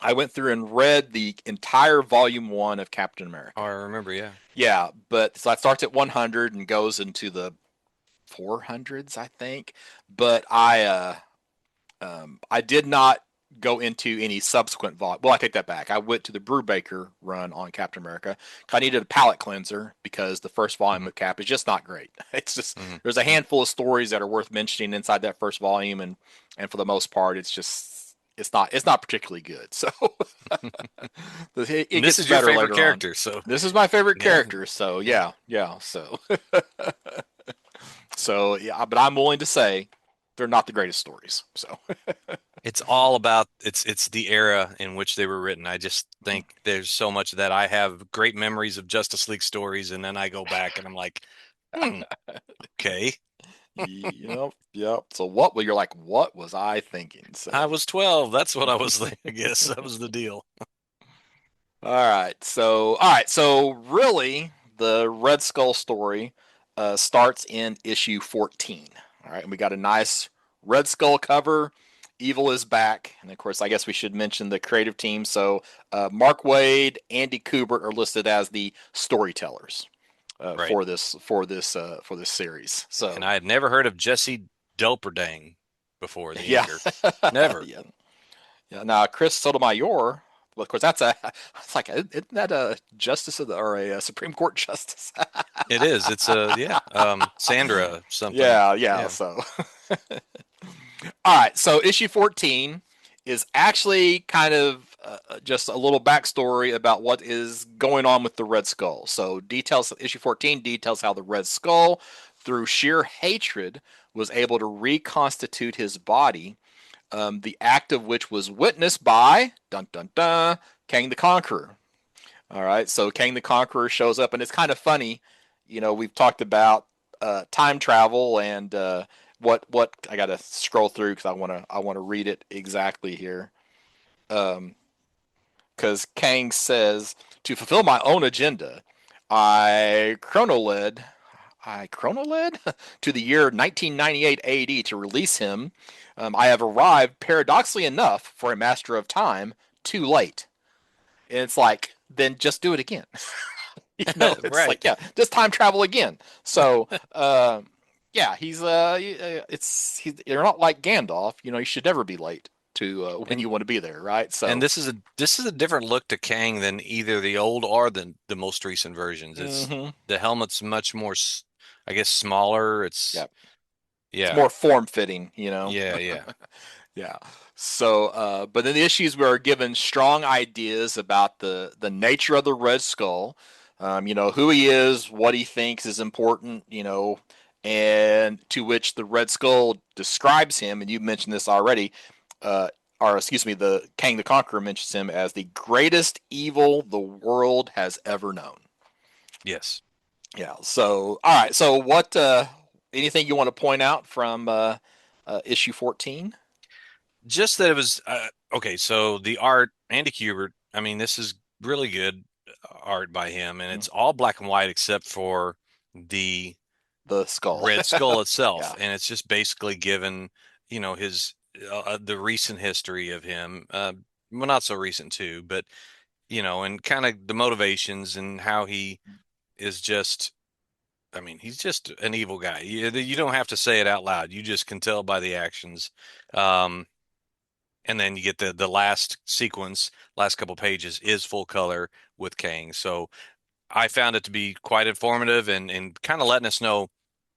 I went through and read the entire volume one of Captain oh, America. I remember, yeah. Yeah, but so it starts at 100 and goes into the 400s, I think. But I did not go into any subsequent volume. Well, I take that back. I went to the Brubaker run on Captain America. I needed a palate cleanser because the first volume Hmm. of Cap is just not great. It's just Hmm. there's a Hmm. handful of stories that are worth mentioning inside that first volume, and for the most part, it's not particularly good. So it And this gets is your better favorite later on. character, so This is my favorite yeah, character, so yeah. yeah. So yeah, but I'm willing to say they're not the greatest stories. So It's all about it's the era in which they were written. I just think there's so much of that. I have great memories of Justice League stories, and then I go back and I'm like, hmm, okay. yep. So you're like, what was I thinking? I So was 12. That's what I was thinking. I guess that was the deal. all right. So really, the Red Skull story starts in issue 14. All right, and we got a nice Red Skull cover. Evil is back, and of course, I guess we should mention the creative team. So Mark Waid, Andy Kubert are listed as the storytellers Right. for this series. And So I had never heard of Jesse Doperdang before, the yeah, inker. Never. yeah. Yeah, now Chris Sotomayor, well, of course, it's like, isn't that a justice of or a Supreme Court justice? It is. It's a yeah. Sandra something. Yeah. Yeah. So, all right. So, issue 14 is actually kind of just a little backstory about what is going on with the Red Skull. So, issue 14 details how the Red Skull, through sheer hatred, was able to reconstitute his body, the act of which was witnessed by dun dun dun Kang the Conqueror. All right, so Kang the Conqueror shows up, and it's kind of funny. We've talked about time travel and what I got to scroll through because I want to read it exactly here. Um, because Kang says, to fulfill my own agenda, I chronoled I chronoled to the year 1998 AD to release him. I have arrived, paradoxically enough, for a master of time, too late. And it's like, then just do it again. It's Right. like, yeah, just time travel again. So, yeah, you're not like Gandalf. You should never be late to when And you want to be there, right? and So, this is a different look to Kang than either the old or the most recent versions. It's hmm the helmet's much more, I guess, smaller. yeah, it's Yeah, more form fitting. yeah, yeah. Yeah. So, but then the issues we are given strong ideas about the nature of the Red Skull, who he is, what he thinks is important, and to which the Red Skull describes him, and you mentioned this already, uh, or excuse me, the Kang the Conqueror mentions him as the greatest evil the world has ever known. Yes. Yeah. So, all right. So, anything you want to point out from issue 14? Just that it was okay. So the art, Andy Kubert. I mean, this is really good art by him, and it's all black and white except for the The skull. Red Skull itself, Yeah. and it's just basically given, his the recent history of him. Well, not so recent too, but and kind of the motivations and how he is just. I mean, he's just an evil guy. You don't have to say it out loud. You just can tell by the actions. Um, and then you get the last sequence, last couple pages is full color with Kang. So I found it to be quite informative and kind of letting us know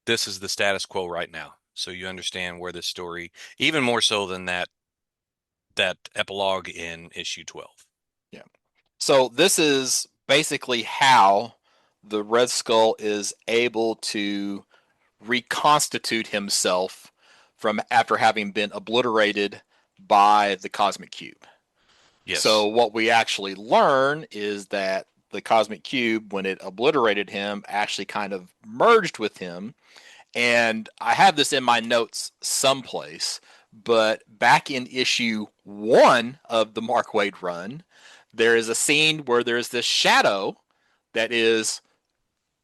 this is the status quo right now. So you understand where this story, even more so than that epilogue in issue 12. Yeah. So this is basically how the Red Skull is able to reconstitute himself from after having been obliterated by the cosmic cube. So Yes. what we actually learn is that the cosmic cube, when it obliterated him, actually kind of merged with him. And I have this in my notes someplace, but back in issue 1 of the Mark Waid run, there is a scene where there's this shadow that is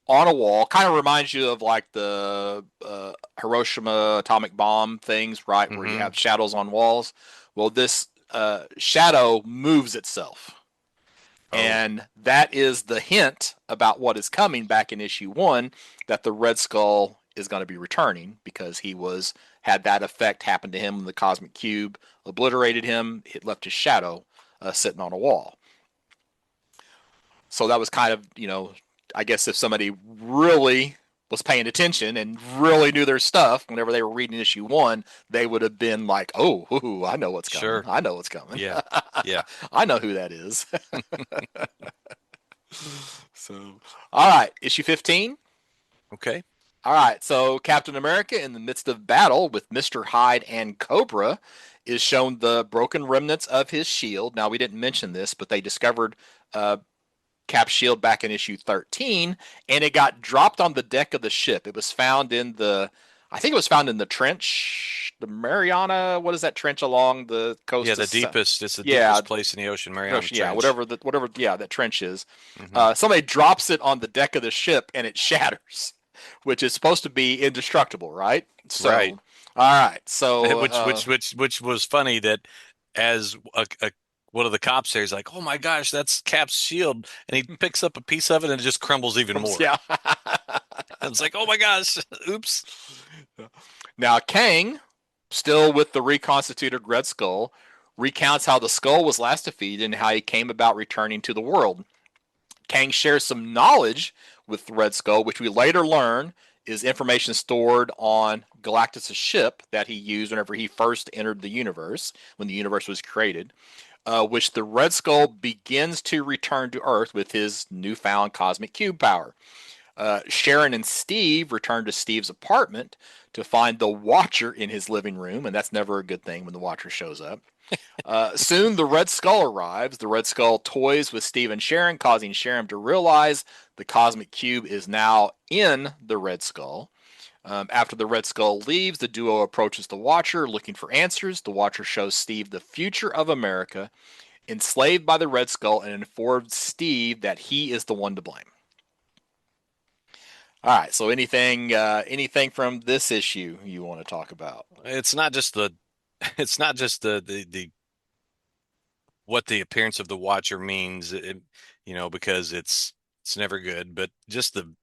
on a wall. Kind of reminds you of like the Hiroshima atomic bomb things, right? Where you Mm-hmm. have shadows on walls. Well, this shadow moves itself. Oh, And that is the hint about what is coming back in issue 1, that the Red Skull is going to be returning because he was had that effect happen to him when the cosmic cube obliterated him. It left his shadow sitting on a wall. So that was kind of, I guess if somebody really was paying attention and really knew their stuff whenever they were reading issue 1, they would have been like, oh, ooh, I know what's coming. sure. I know what's coming. Yeah. Yeah. I know who that is. So, all right, issue 15. Okay. All right, so Captain America, in the midst of battle with Mr. Hyde and Cobra, is shown the broken remnants of his shield. Now, we didn't mention this, but they discovered uh, Cap's shield back in issue 13, and it got dropped on the deck of the ship. It was found in I think it was found in the trench, the Mariana. What is that trench along the Yeah, coast of? the deepest. It's the Yeah, deepest place in the ocean, Mariana yeah, Trench. whatever, yeah, that trench is. Hmm. Somebody drops it on the deck of the ship, and it shatters, which is supposed to be indestructible, right? Right. So, all right, so Which was funny that as one of the cops there is like, "Oh my gosh, that's Cap's shield," and he picks up a piece of it and it just crumbles even more. yeah. And it's like, "Oh my gosh, oops." Now, Kang, still with the reconstituted Red Skull, recounts how the skull was last defeated and how he came about returning to the world. Kang shares some knowledge with the Red Skull, which we later learn is information stored on Galactus' ship that he used whenever he first entered the universe, when the universe was created, which the Red Skull begins to return to Earth with his newfound cosmic cube power. Sharon and Steve return to Steve's apartment to find the Watcher in his living room, and that's never a good thing when the Watcher shows up. Soon the Red Skull arrives. The Red Skull toys with Steve and Sharon, causing Sharon to realize the cosmic cube is now in the Red Skull. After the Red Skull leaves, the duo approaches the Watcher looking for answers. The Watcher shows Steve the future of America, enslaved by the Red Skull, and informs Steve that he is the one to blame. All right. So anything from this issue you want to talk about? It's not just the, it's not just the what the appearance of the Watcher means, because it's never good, but just the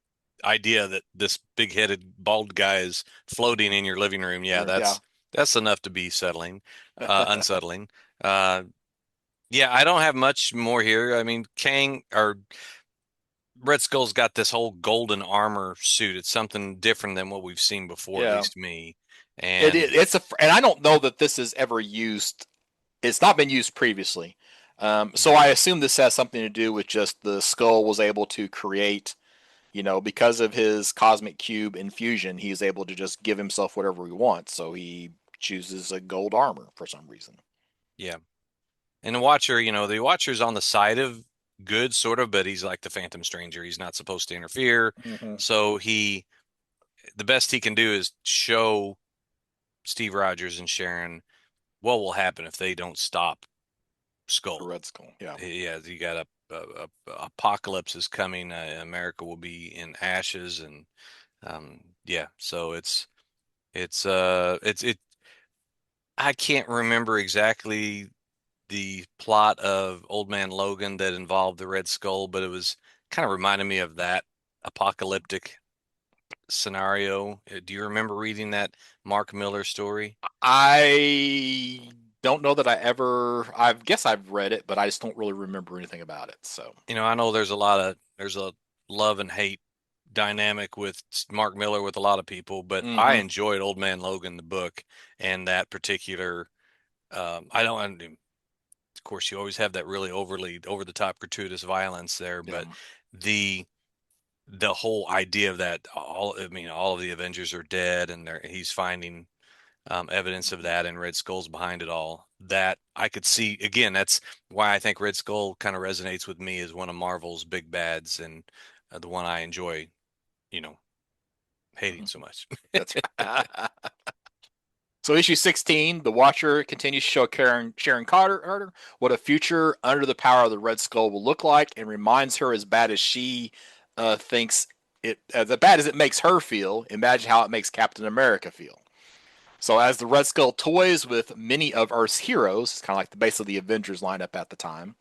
idea that this big-headed bald guy is floating in your living room. Yeah, Yeah. that's enough to be unsettling. Uh, yeah, I don't have much more here. I mean, Kang or Red Skull's got this whole golden armor suit. It's something different than what we've seen before, at Yeah. least me. It, And it's a and I don't know that this is ever used. It's not been used previously. So I assume this has something to do with just the skull was able to create, because of his cosmic cube infusion, he's able to just give himself whatever he wants. So he chooses a gold armor for some reason. yeah, and the Watcher, the Watcher's on the side of good, sort of, but he's like the Phantom Stranger. He's not supposed to interfere. Mm-hmm. So the best he can do is show Steve Rogers and Sharon what will happen if they don't stop The Skull. Red Skull. Yeah. Yeah, you got apocalypse is coming. America will be in ashes, and yeah. So it's I can't remember exactly the plot of Old Man Logan that involved the Red Skull, but it was kind of reminded me of that apocalyptic scenario. Do you remember reading that Mark Miller story? I don't know that I guess I've read it, but I just don't really remember anything about it. So. I know there's a love and hate dynamic with Mark Miller with a lot of people, but I Mm-hmm. enjoyed Old Man Logan, the book, and that particular. I don't. Of course, you always have that really overly over the top gratuitous violence there, Yeah. but the the whole idea of that all I mean all of the Avengers are dead and he's finding evidence of that, and Red Skull's behind it all. That I could see again. That's why I think Red Skull kind of resonates with me as one of Marvel's big bads, and the one I enjoy, you know, hating so much. That's right. So issue 16, the Watcher continues to show Sharon Carter what a future under the power of the Red Skull will look like, and reminds her as bad as she thinks it, as bad as it makes her feel. Imagine how it makes Captain America feel. So as the Red Skull toys with many of Earth's heroes, it's kind of like the base of the Avengers lineup at the time.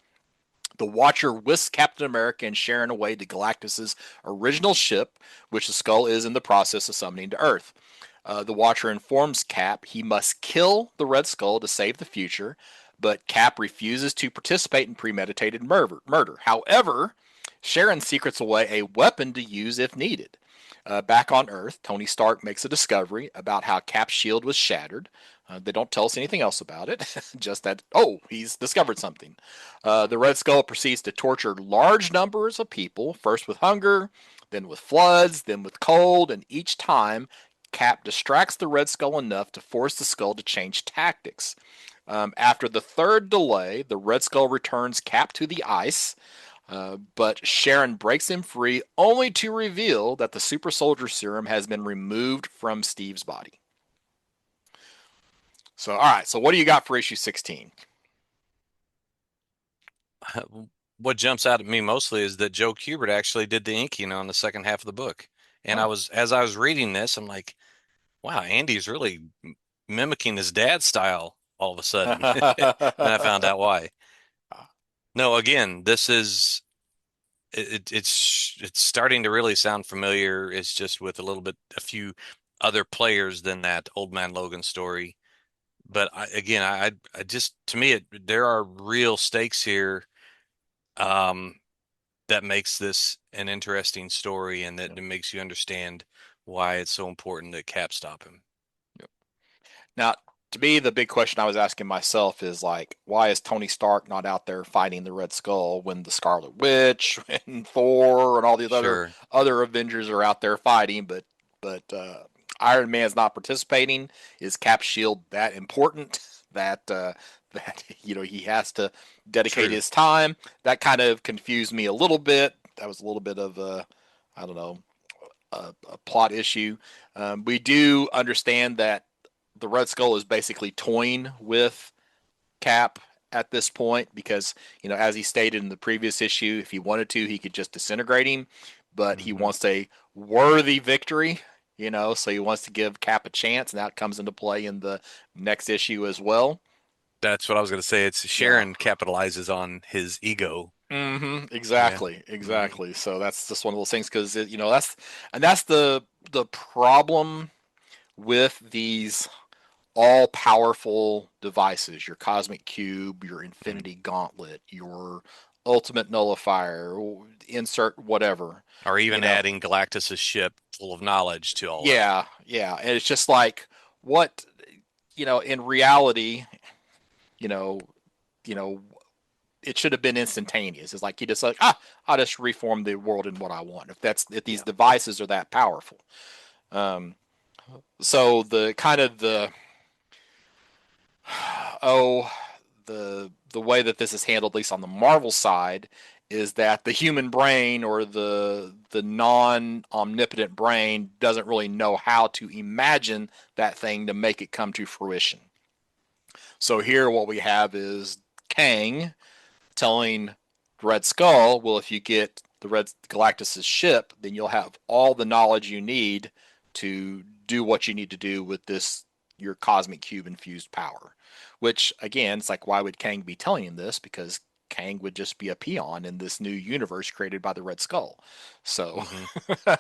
The Watcher whisks Captain America and Sharon away to Galactus's original ship, which the Skull is in the process of summoning to Earth. The Watcher informs Cap he must kill the Red Skull to save the future, but Cap refuses to participate in premeditated murder. However, Sharon secrets away a weapon to use if needed. Back on Earth, Tony Stark makes a discovery about how Cap's shield was shattered. They don't tell us anything else about it, just that, oh, he's discovered something. The Red Skull proceeds to torture large numbers of people, first with hunger, then with floods, then with cold, and each time Cap distracts the Red Skull enough to force the Skull to change tactics. After the third delay, the Red Skull returns Cap to the ice, but Sharon breaks him free only to reveal that the super soldier serum has been removed from Steve's body. So, all right. So, what do you got for issue 16? What jumps out at me mostly is that Joe Kubert actually did the inking on the second half of the book. And Oh. as I was reading this, I'm like, wow, Andy's really mimicking his dad's style all of a sudden. Then I found out why. No, again, this is it's starting to really sound familiar. It's just with a few other players than that Old Man Logan story. But I just to me, there are real stakes here. Um, that makes this an interesting story, and that makes you understand why it's so important that Cap stop him. Now, to me, the big question I was asking myself is like, why is Tony Stark not out there fighting the Red Skull when the Scarlet Witch and Thor and all these Sure. other Avengers are out there fighting, but Iron Man's not participating? Is Cap's shield that important that that he has to dedicate True. his time? That kind of confused me a little bit. That was a little bit of a, I don't know, a plot issue. We do understand that the Red Skull is basically toying with Cap at this point because, as he stated in the previous issue, if he wanted to, he could just disintegrate him, but he Hmm. wants a worthy victory, so he wants to give Cap a chance, and that comes into play in the next issue as well. That's what I was going to say. It's Yeah. Sharon capitalizes on his ego. Yeah. Exactly. Hmm. Exactly. So that's just one of those things because that's the problem with these all powerful devices, your cosmic cube, your infinity gauntlet, your ultimate nullifier, insert whatever, Or you even know. adding Galactus's ship full of knowledge to all that. Yeah, yeah. And it's just like what, in reality, you know, you know, it should have been instantaneous. It's like he just like, I'll just reform the world in what I want. If these Yeah. devices are that powerful. Um, so the kind of the oh the way that this is handled, at least on the Marvel side, is that the human brain or the non omnipotent brain doesn't really know how to imagine that thing to make it come to fruition. So here, what we have is Kang telling Red Skull, "Well, if you get the Red Galactus's ship, then you'll have all the knowledge you need to do what you need to do with this your cosmic cube infused power." Which again, it's like, why would Kang be telling him this? Because Kang would just be a peon in this new universe created by the Red Skull. So, Hmm.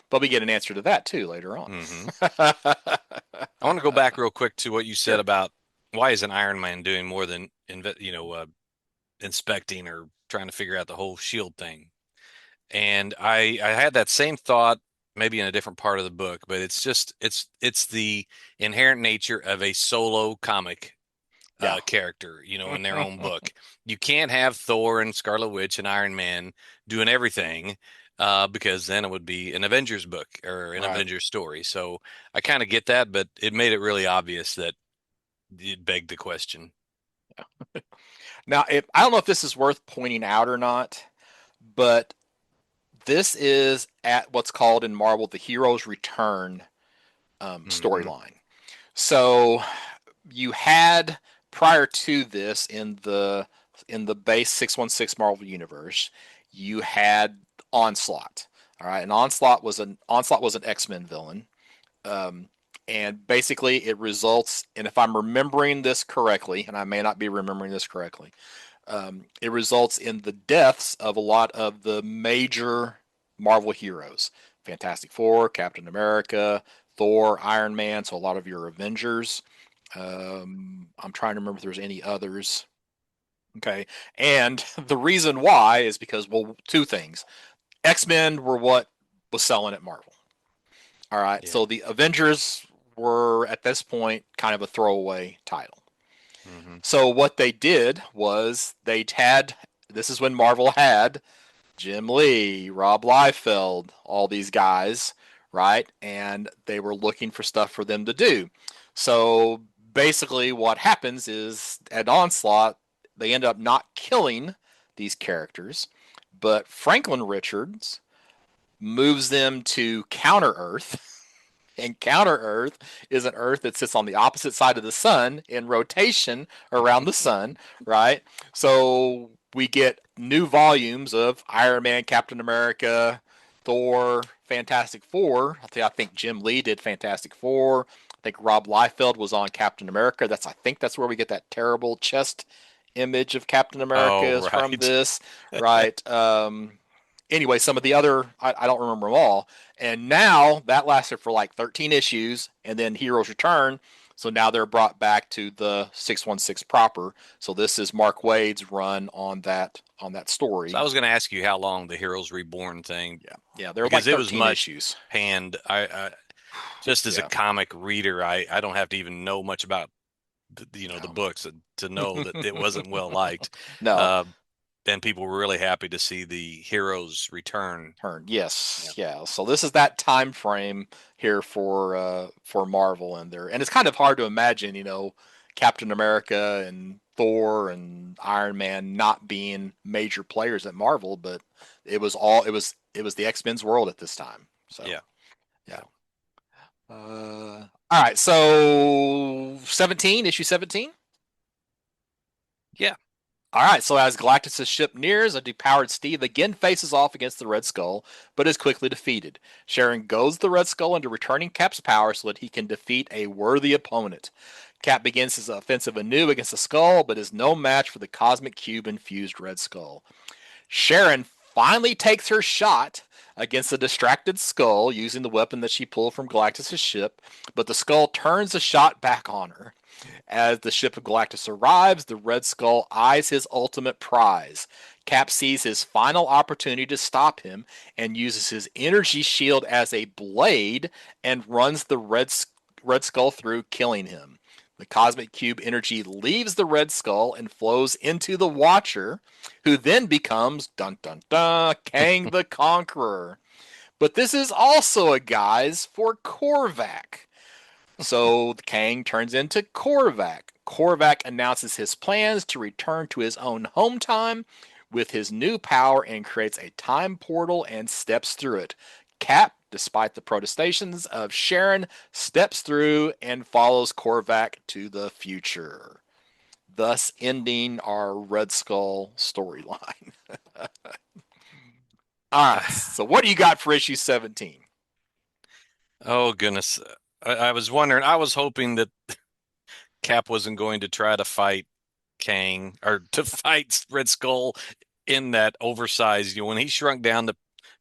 but we get an answer to that too later on. Hmm. I want to go back real quick to what you said Sure. about why isn't Iron Man doing more than inspecting or trying to figure out the whole shield thing. And I had that same thought maybe in a different part of the book, but it's just it's the inherent nature of a solo comic Yeah. character, in their own book. You can't have Thor and Scarlet Witch and Iron Man doing everything. because then it would be an Avengers book or an Right. Avengers story. So I kind of get that, but it made it really obvious that it begged the question. Now, I don't know if this is worth pointing out or not, but this is at what's called in Marvel the Hero's Return Hmm. storyline. So you had prior to this in the base 616 Marvel universe, you had Onslaught. All right, and Onslaught was an X-Men villain. Um, and basically it results, and if I'm remembering this correctly, and I may not be remembering this correctly, it results in the deaths of a lot of the major Marvel heroes: Fantastic Four, Captain America, Thor, Iron Man. So a lot of your Avengers. I'm trying to remember if there's any others. Okay, and the reason why is because, well, two things: X Men were what was selling at Marvel. All right, Yeah. so the Avengers were at this point kind of a throwaway title. Hmm. So what they did was they had, this is when Marvel had Jim Lee, Rob Liefeld, all these guys, right? And they were looking for stuff for them to do. So basically, what happens is at Onslaught, they end up not killing these characters, but Franklin Richards moves them to Counter Earth. And Counter Earth is an Earth that sits on the opposite side of the sun in rotation around the sun, right? So we get new volumes of Iron Man, Captain America, Thor, Fantastic Four. I think Jim Lee did Fantastic Four. I think Rob Liefeld was on Captain America. I think that's where we get that terrible chest image of Captain America Oh, is from right. this, right? Anyway, some of the other, I don't remember them all. And now that lasted for like 13 issues, and then Heroes Return. So now they're brought back to the 616 proper. So this is Mark Waid's run on that So I story. was going to ask you how long the Heroes Reborn thing, Yeah, yeah, they're because like it was 13 much issues. panned. I just as a Yeah, comic reader, I don't have to even know much about the no, books to know that it wasn't well liked. no. Uh, and people were really happy to see the heroes return. Turn. Yeah. Yes, yeah. So this is that time frame here for Marvel and there, and it's kind of hard to imagine, Captain America and Thor and Iron Man not being major players at Marvel, but it was the X-Men's world at this time. So Yeah. yeah. Yeah. All right. So 17, issue 17. Yeah. All right, so as Galactus' ship nears, a depowered Steve again faces off against the Red Skull, but is quickly defeated. Sharon goads the Red Skull into returning Cap's power so that he can defeat a worthy opponent. Cap begins his offensive anew against the Skull, but is no match for the Cosmic Cube infused Red Skull. Sharon finally takes her shot against the distracted Skull using the weapon that she pulled from Galactus' ship, but the Skull turns the shot back on her. As the ship of Galactus arrives, the Red Skull eyes his ultimate prize. Cap sees his final opportunity to stop him and uses his energy shield as a blade and runs the Red Skull through, killing him. The Cosmic Cube energy leaves the Red Skull and flows into the Watcher, who then becomes, dun dun dun, Kang the Conqueror. But this is also a guise for Korvac. So Kang turns into Korvac. Korvac announces his plans to return to his own home time with his new power and creates a time portal and steps through it. Cap, despite the protestations of Sharon, steps through and follows Korvac to the future, thus ending our Red Skull storyline. All right, so what do you got for issue 17? Oh goodness. I was wondering, I was hoping that Cap wasn't going to try to fight Kang or to fight Red Skull in that oversized, when he shrunk down to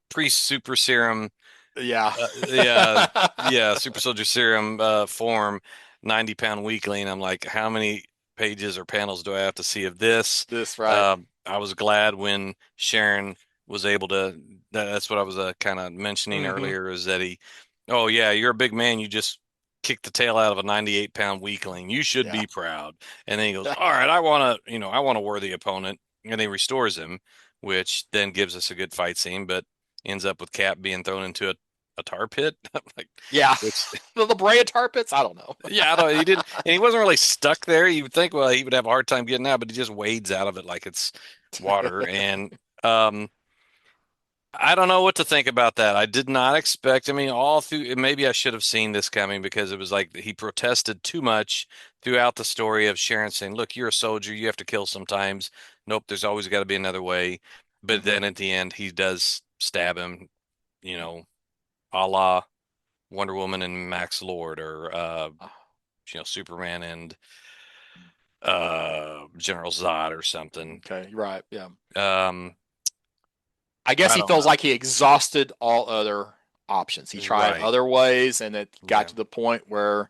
pre-super serum, Yeah. yeah, yeah, super soldier serum form, 90-pound weakling. I'm like, how many pages or panels do I have to see of this? This right. I was glad when Sharon was able to. That's what I was kind of mentioning Mm-hmm. earlier, is that oh yeah, you're a big man. You just kicked the tail out of a 98-pound weakling. You should Yeah. be proud. And then he goes, all right, I want I want a worthy opponent. And he restores him, which then gives us a good fight scene. But ends up with Cap being thrown into a tar pit. Like, Yeah, which, the Brea tar pits. I don't know. yeah, I don't, he didn't, and he wasn't really stuck there. You would think, well, he would have a hard time getting out, but he just wades out of it like it's water. And um, I don't know what to think about that. I did not expect. I mean, all through, maybe I should have seen this coming because it was like he protested too much throughout the story of Sharon saying, "Look, you're a soldier. You have to kill sometimes. Nope, there's always got to be another way." But Hmm. then at the end, he does stab him, you know, a la Wonder Woman and Max Lord, or Superman and General Zod or something. Okay, right. Yeah. Um, I guess I he don't feels know. like he exhausted all other options. He tried Right. other ways, and it got Yeah. to the point where,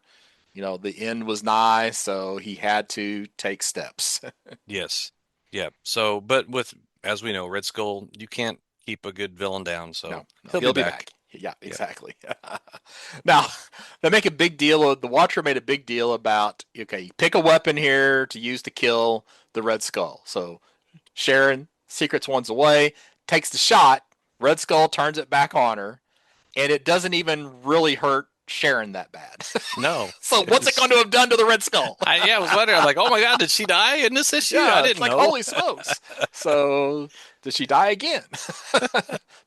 the end was nigh, so he had to take steps. Yes. Yeah. So, but with, as we know, Red Skull, you can't keep a good villain down, No, so no, he'll be he'll be back. back. Yeah, Yeah. exactly. Now, they make a big deal the Watcher made a big deal about, okay, you pick a weapon here to use to kill the Red Skull. So Sharon secrets one's away, takes the shot, Red Skull turns it back on her, and it doesn't even really hurt Sharon that bad. No. So what's it going to have done to the Red Skull? Yeah, I was wondering, I'm like, oh my God, did she die in this issue? I Yeah, it's didn't like know. holy smokes. So does she die again?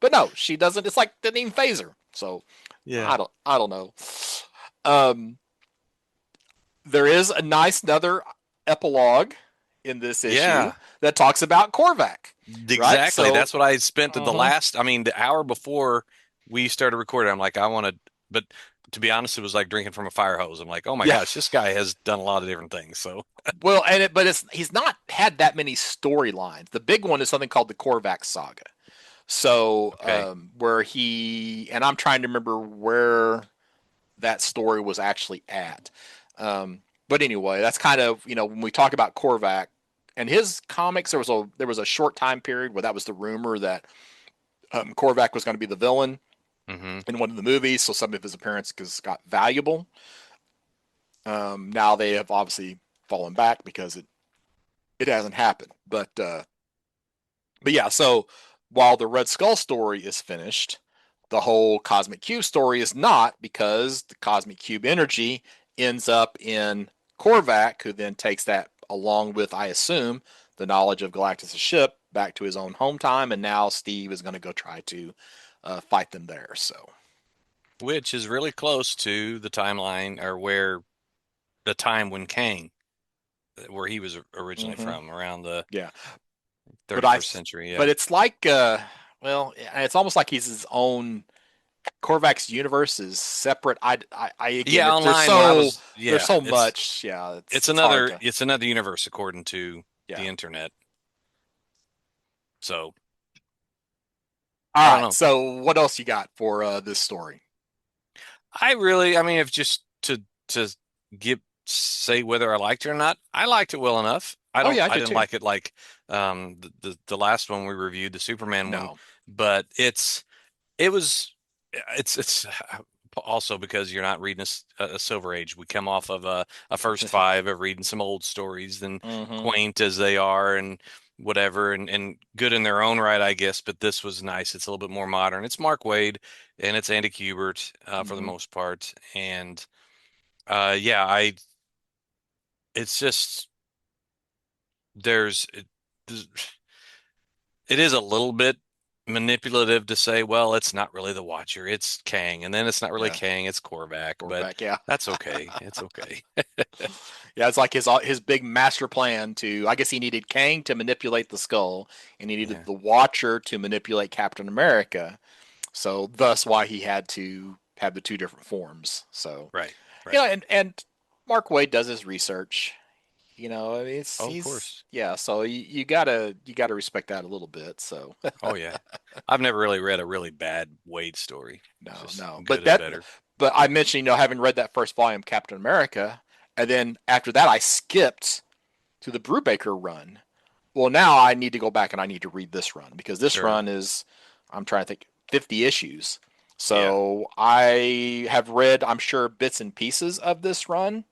But no, she doesn't. It's like didn't even phase her. So Yeah. I don't know. Um, there is a nice another epilogue in this issue Yeah. that talks about Korvac, right? Exactly. So, That's what I spent the uh-huh. last, I mean, the hour before we started recording. I'm like, I want to, but to be honest, it was like drinking from a fire hose. I'm like, oh my Yeah. gosh, this guy has done a lot of different things. So, Well, but it's he's not had that many storylines. The big one is something called the Korvac saga. So, okay. where he and I'm trying to remember where that story was actually at. But anyway, that's kind of when we talk about Korvac and his comics, there was a short time period where that was the rumor that Korvac was going to be the villain Hmm. in one of the movies, so some of his appearances got valuable. Now they have obviously fallen back because it hasn't happened. But yeah, so while the Red Skull story is finished, the whole Cosmic Cube story is not because the Cosmic Cube energy ends up in Korvac, who then takes that along with, I assume, the knowledge of Galactus' ship back to his own home time, and now Steve is going to go try to fight them there. So, Which is really close to the timeline or where the time when Kang, where he was originally mm-hmm. from, around the Yeah, but 31st century. but Yeah. it's like, well, it's almost like he's his own. Korvac's universe is separate. I again, Yeah, online when I was, there's yeah, so much. Yeah, it's hard to. it's another universe according to the Yeah. internet. So All I don't right. know. So what else you got for this story? I mean, if just to give say whether I liked it or not, I liked it well enough. Oh yeah, I I did didn't too. like it like the last one we reviewed, the Superman one, No. but it was it's also because you're not reading a Silver Age. We come off of a first five of reading some old stories, and Hmm. quaint as they are, and whatever, and good in their own right, I guess. But this was nice. It's a little bit more modern. It's Mark Waid and it's Andy Kubert for the Hmm. most part, and yeah, I it's just there's it is a little bit manipulative to say, well, it's not really the Watcher, it's Kang, and then it's not really Yeah. Kang, it's Korvac, but Korvac. Yeah. that's okay. It's okay. Yeah. It's like his big master plan to. I guess he needed Kang to manipulate the skull, and he needed Yeah. the Watcher to manipulate Captain America. So thus why he had to have the two different forms. So Right. Right. and Mark Waid does his research. I mean, Oh, of he's course. yeah. So you gotta respect that a little bit. So Oh, yeah. I've never really read a really bad Wade story. It's no, just no. good and better. But I mentioned having read that first volume, Captain America, and then after that I skipped to the Brubaker run. Well, now I need to go back and I need to read this run because this Sure. run is I'm trying to think 50 issues. Yeah. So I have read, I'm sure, bits and pieces of this run,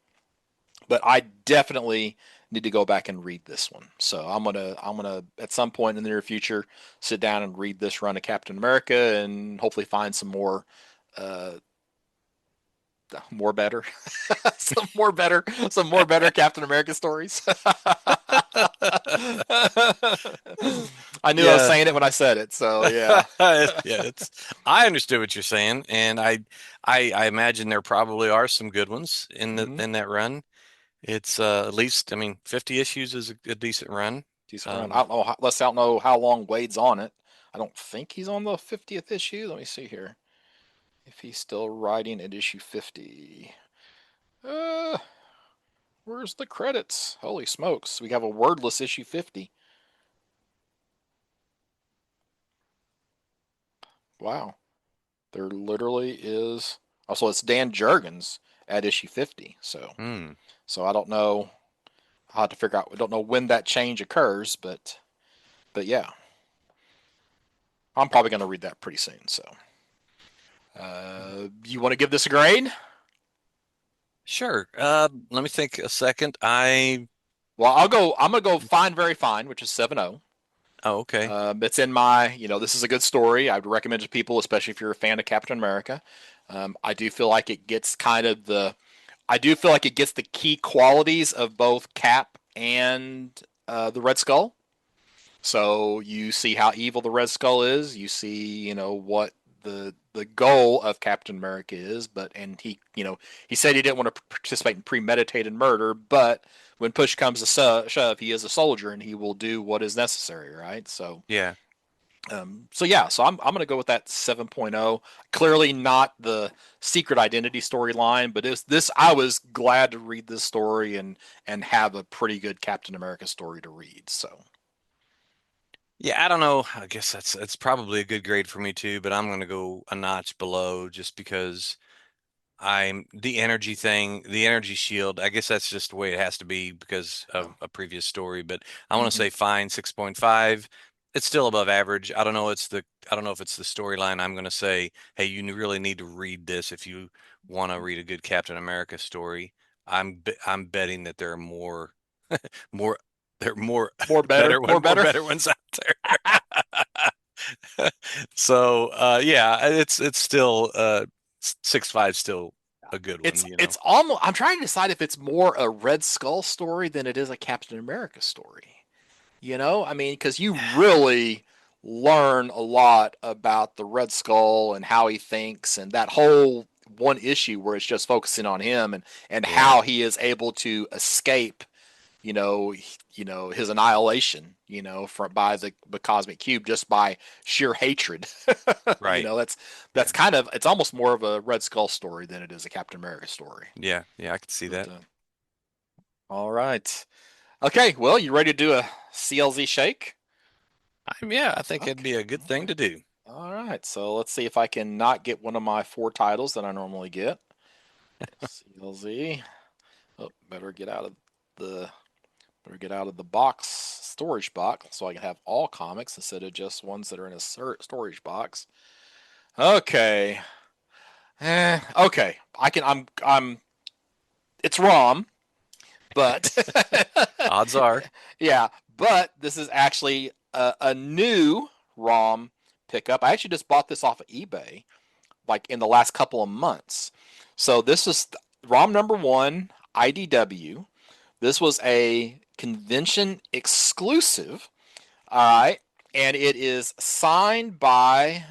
but I definitely need to go back and read this one. So I'm gonna at some point in the near future sit down and read this run of Captain America and hopefully find some uh, more better, some more better Captain America stories. I knew I was Yeah. saying it when I said it, so yeah. Yeah, it's I understood what you're saying, and I imagine there probably are some good ones Hmm. in that run. It's at least, I mean, 50 issues is a decent run. Decent run. I Um, don't know. Let's I don't know how long Wade's on it. I don't think he's on the 50th issue. Let me see here. If he's still writing at issue 50. Uh, where's the credits? Holy smokes. We have a wordless issue 50. Wow. There literally is. Oh, so it's Dan Jurgens at issue 50. hmm. So I don't know. I'll have to figure out. I don't know when that change occurs, but yeah, I'm probably going to read that pretty soon. So, you want to give this a grade? Sure. Let me think a second. Well, I'll go. I'm gonna go fine, very fine, which is 7.0. Oh, okay. It's in my. This is a good story. I would recommend it to people, especially if you're a fan of Captain America. I do feel like it gets kind of the. I do feel like it gets the key qualities of both Cap and the Red Skull. So you see how evil the Red Skull is. You see, what the goal of Captain America is. But and he said he didn't want to participate in premeditated murder. But when push comes to shove, he is a soldier and he will do what is necessary. Right. So. Yeah. So yeah, so I'm gonna go with that 7.0. Clearly not the secret identity storyline, but this I was glad to read this story and have a pretty good Captain America story to read. So Yeah, I don't know. I guess that's probably a good grade for me too, but I'm gonna go a notch below just because I'm the energy thing, the energy shield. I guess that's just the way it has to be because yeah. of a previous story. But I want to Hmm. say fine, 6.5. It's still above average. I don't know if it's the storyline. I'm going to say, hey, you really need to read this if you want to read a good Captain America story. I'm betting that there are more there are more More better, more more better. better ones out there. So yeah, it's still 6.5 still a good one, you It's know. almost. I'm trying to decide if it's more a Red Skull story than it is a Captain America story. I mean, because you really learn a lot about the Red Skull and how he thinks, and that whole one issue where it's just focusing on him and Yeah. how he is able to escape, you know, his annihilation, from by the cosmic cube just by sheer hatred. Right. That's Yeah. kind of it's almost more of a Red Skull story than it is a Captain America story. Yeah. Yeah. I can see But that. all right, okay. Well, you ready to do a CLZ shake? Yeah, I think it'd Okay. be a good thing Okay. to do. All right. So let's see if I can not get one of my four titles that I normally get. CLZ. Oh, the better get out of the box storage box so I can have all comics instead of just ones that are in a storage box. Okay. Okay. I can. I'm. It's ROM, but Odds are. yeah. But this is actually a new ROM pickup. I actually just bought this off of eBay like in the last couple of months. So this is ROM number one, IDW. This was a convention exclusive. All right. And it is signed by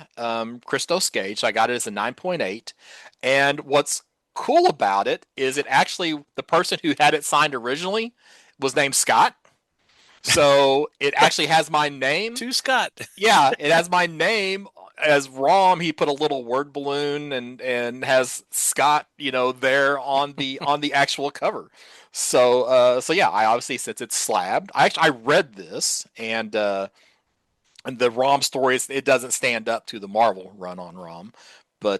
Christos Gage. So I got it as a 9.8. And what's cool about it is it actually, the person who had it signed originally was named Scott. So it actually has my name. To Scott. Yeah, it has my name as Rom. He put a little word balloon and has Scott, there on the actual cover. So yeah, I obviously since it's slabbed, I read this and the Rom story it doesn't stand up to the Marvel run on Rom.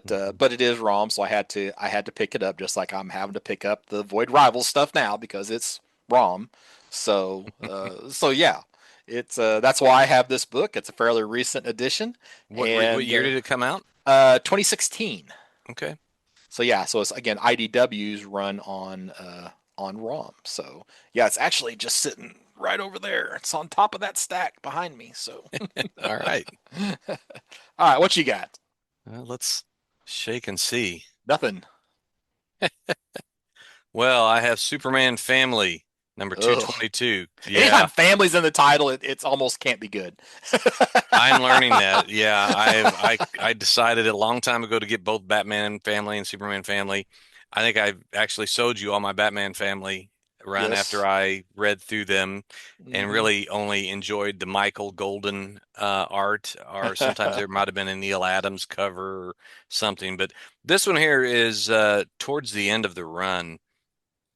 Mhm. But it is Rom, so I had to pick it up just like I'm having to pick up the Void Rivals stuff now because it's Rom. So yeah, it's that's why I have this book. It's a fairly recent edition, What and year did it come out? 2016. Okay. So yeah, so it's again IDW's run on ROM. So yeah, it's actually just sitting right over there. It's on top of that stack behind me. So All right. all right, what you got? Well, let's shake and see. Nothing. Well, I have Superman Family, number Ugh. 222. Anytime Yeah, family's in the title, it's almost can't be good. I'm learning that. Yeah, I decided a long time ago to get both Batman Family and Superman Family. I think I've actually sold you all my Batman Family run after Yes. I read through them and Hmm. really only enjoyed the Michael Golden art, or sometimes there might have been a Neil Adams cover or something. But this one here is towards the end of the run.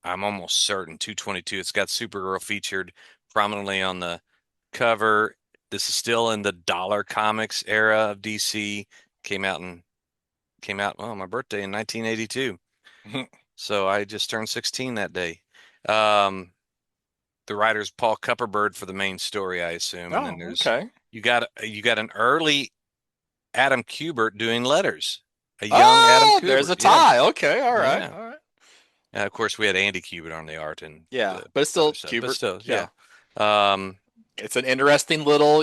I'm almost certain 222. It's got Supergirl featured prominently on the cover. This is still in the dollar comics era of DC. Came out and came out on my birthday in 1982. So I just turned 16 that day. Um, the writer's Paul Kupperbird for the main story, I assume, and then Oh, there's okay. you got an early Adam Kubert doing letters, a young Adam Oh, there's Kubert. a Yeah, tie. Okay, all right, yeah. all right. Of course, we had Andy Kubert on the art and Yeah, the but it's other still stuff, but Cubert. still, Yeah, yeah. Um, it's an interesting little,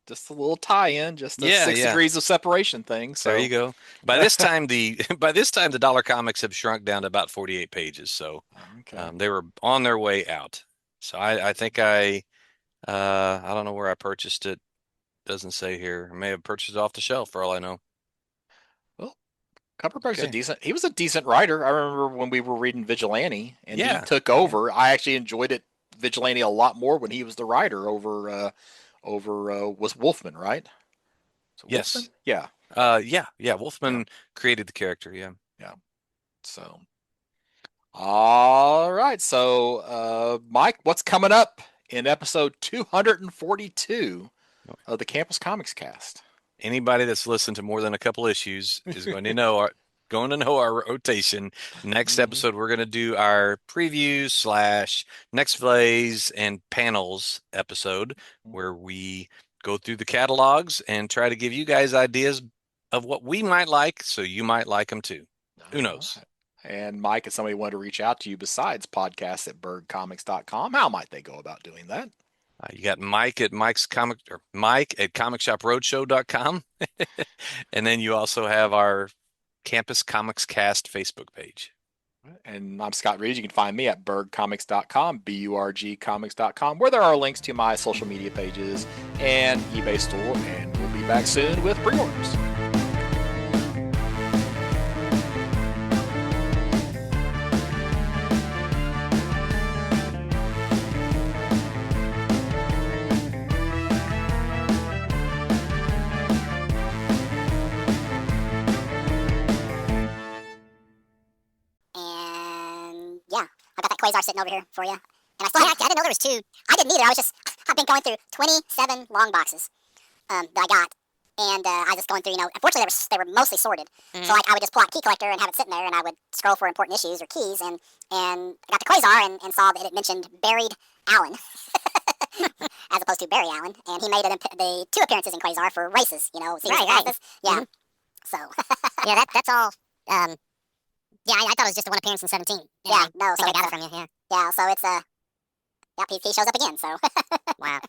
just a little tie-in, just a yeah, six yeah. degrees of separation thing. There you So, go. By this time, the by this time the dollar comics have shrunk down to about 48 pages, so okay. they were on their way out. So I think I don't know where I purchased it. Doesn't say here. I may have purchased it off the shelf for all I know. Well, Copperberg's a Okay. decent. He was a decent writer. I remember when we were reading Vigilante, and he Yeah. took Yeah. over. I actually enjoyed it Vigilante a lot more when he was the writer was Wolfman, right? So Wolfman, Yes. yeah, Yeah. Yeah. yeah, Wolfman created the character. Yeah. yeah. So, all right. So, Mike, what's coming up in episode 242 of the Campus Comics Cast? Anybody that's listened to more than a couple issues is going to know our rotation. Next Hmm. episode, we're going to do our preview slash next plays and panels episode where we go through the catalogs and try to give you guys ideas of what we might like, so you might like them too. Who All knows? right. And Mike, if somebody wanted to reach out to you besides podcasts at bergcomics.com, how might they go about doing that? You got Mike at comicshop.roadshow.com. And then you also have our Campus Comics Cast Facebook page. And I'm Scott Reed. You can find me at bergcomics.com, BURGcomics.com, where there are links to my social media pages and eBay store. And we'll be back soon with pre orders. And yeah, I got that Quasar sitting over here for you. And I still I didn't know there was two. I didn't either. I've been going through 27 long boxes that I got. And I was just going through, unfortunately they were mostly sorted. Mm-hmm. So like I would just pull out Key Collector and have it sitting there, and I would scroll for important issues or keys, and I got the Quasar and saw that it mentioned Buried Allen as opposed to Barry Allen, and he made the two appearances in Quasar for races, right. Yeah. Mm-hmm. So yeah, that's all. Yeah, I thought it was just the one appearance in 17. Yeah, no, so I got it from you. Yeah, yeah. So it's yeah, he shows up again. So wow.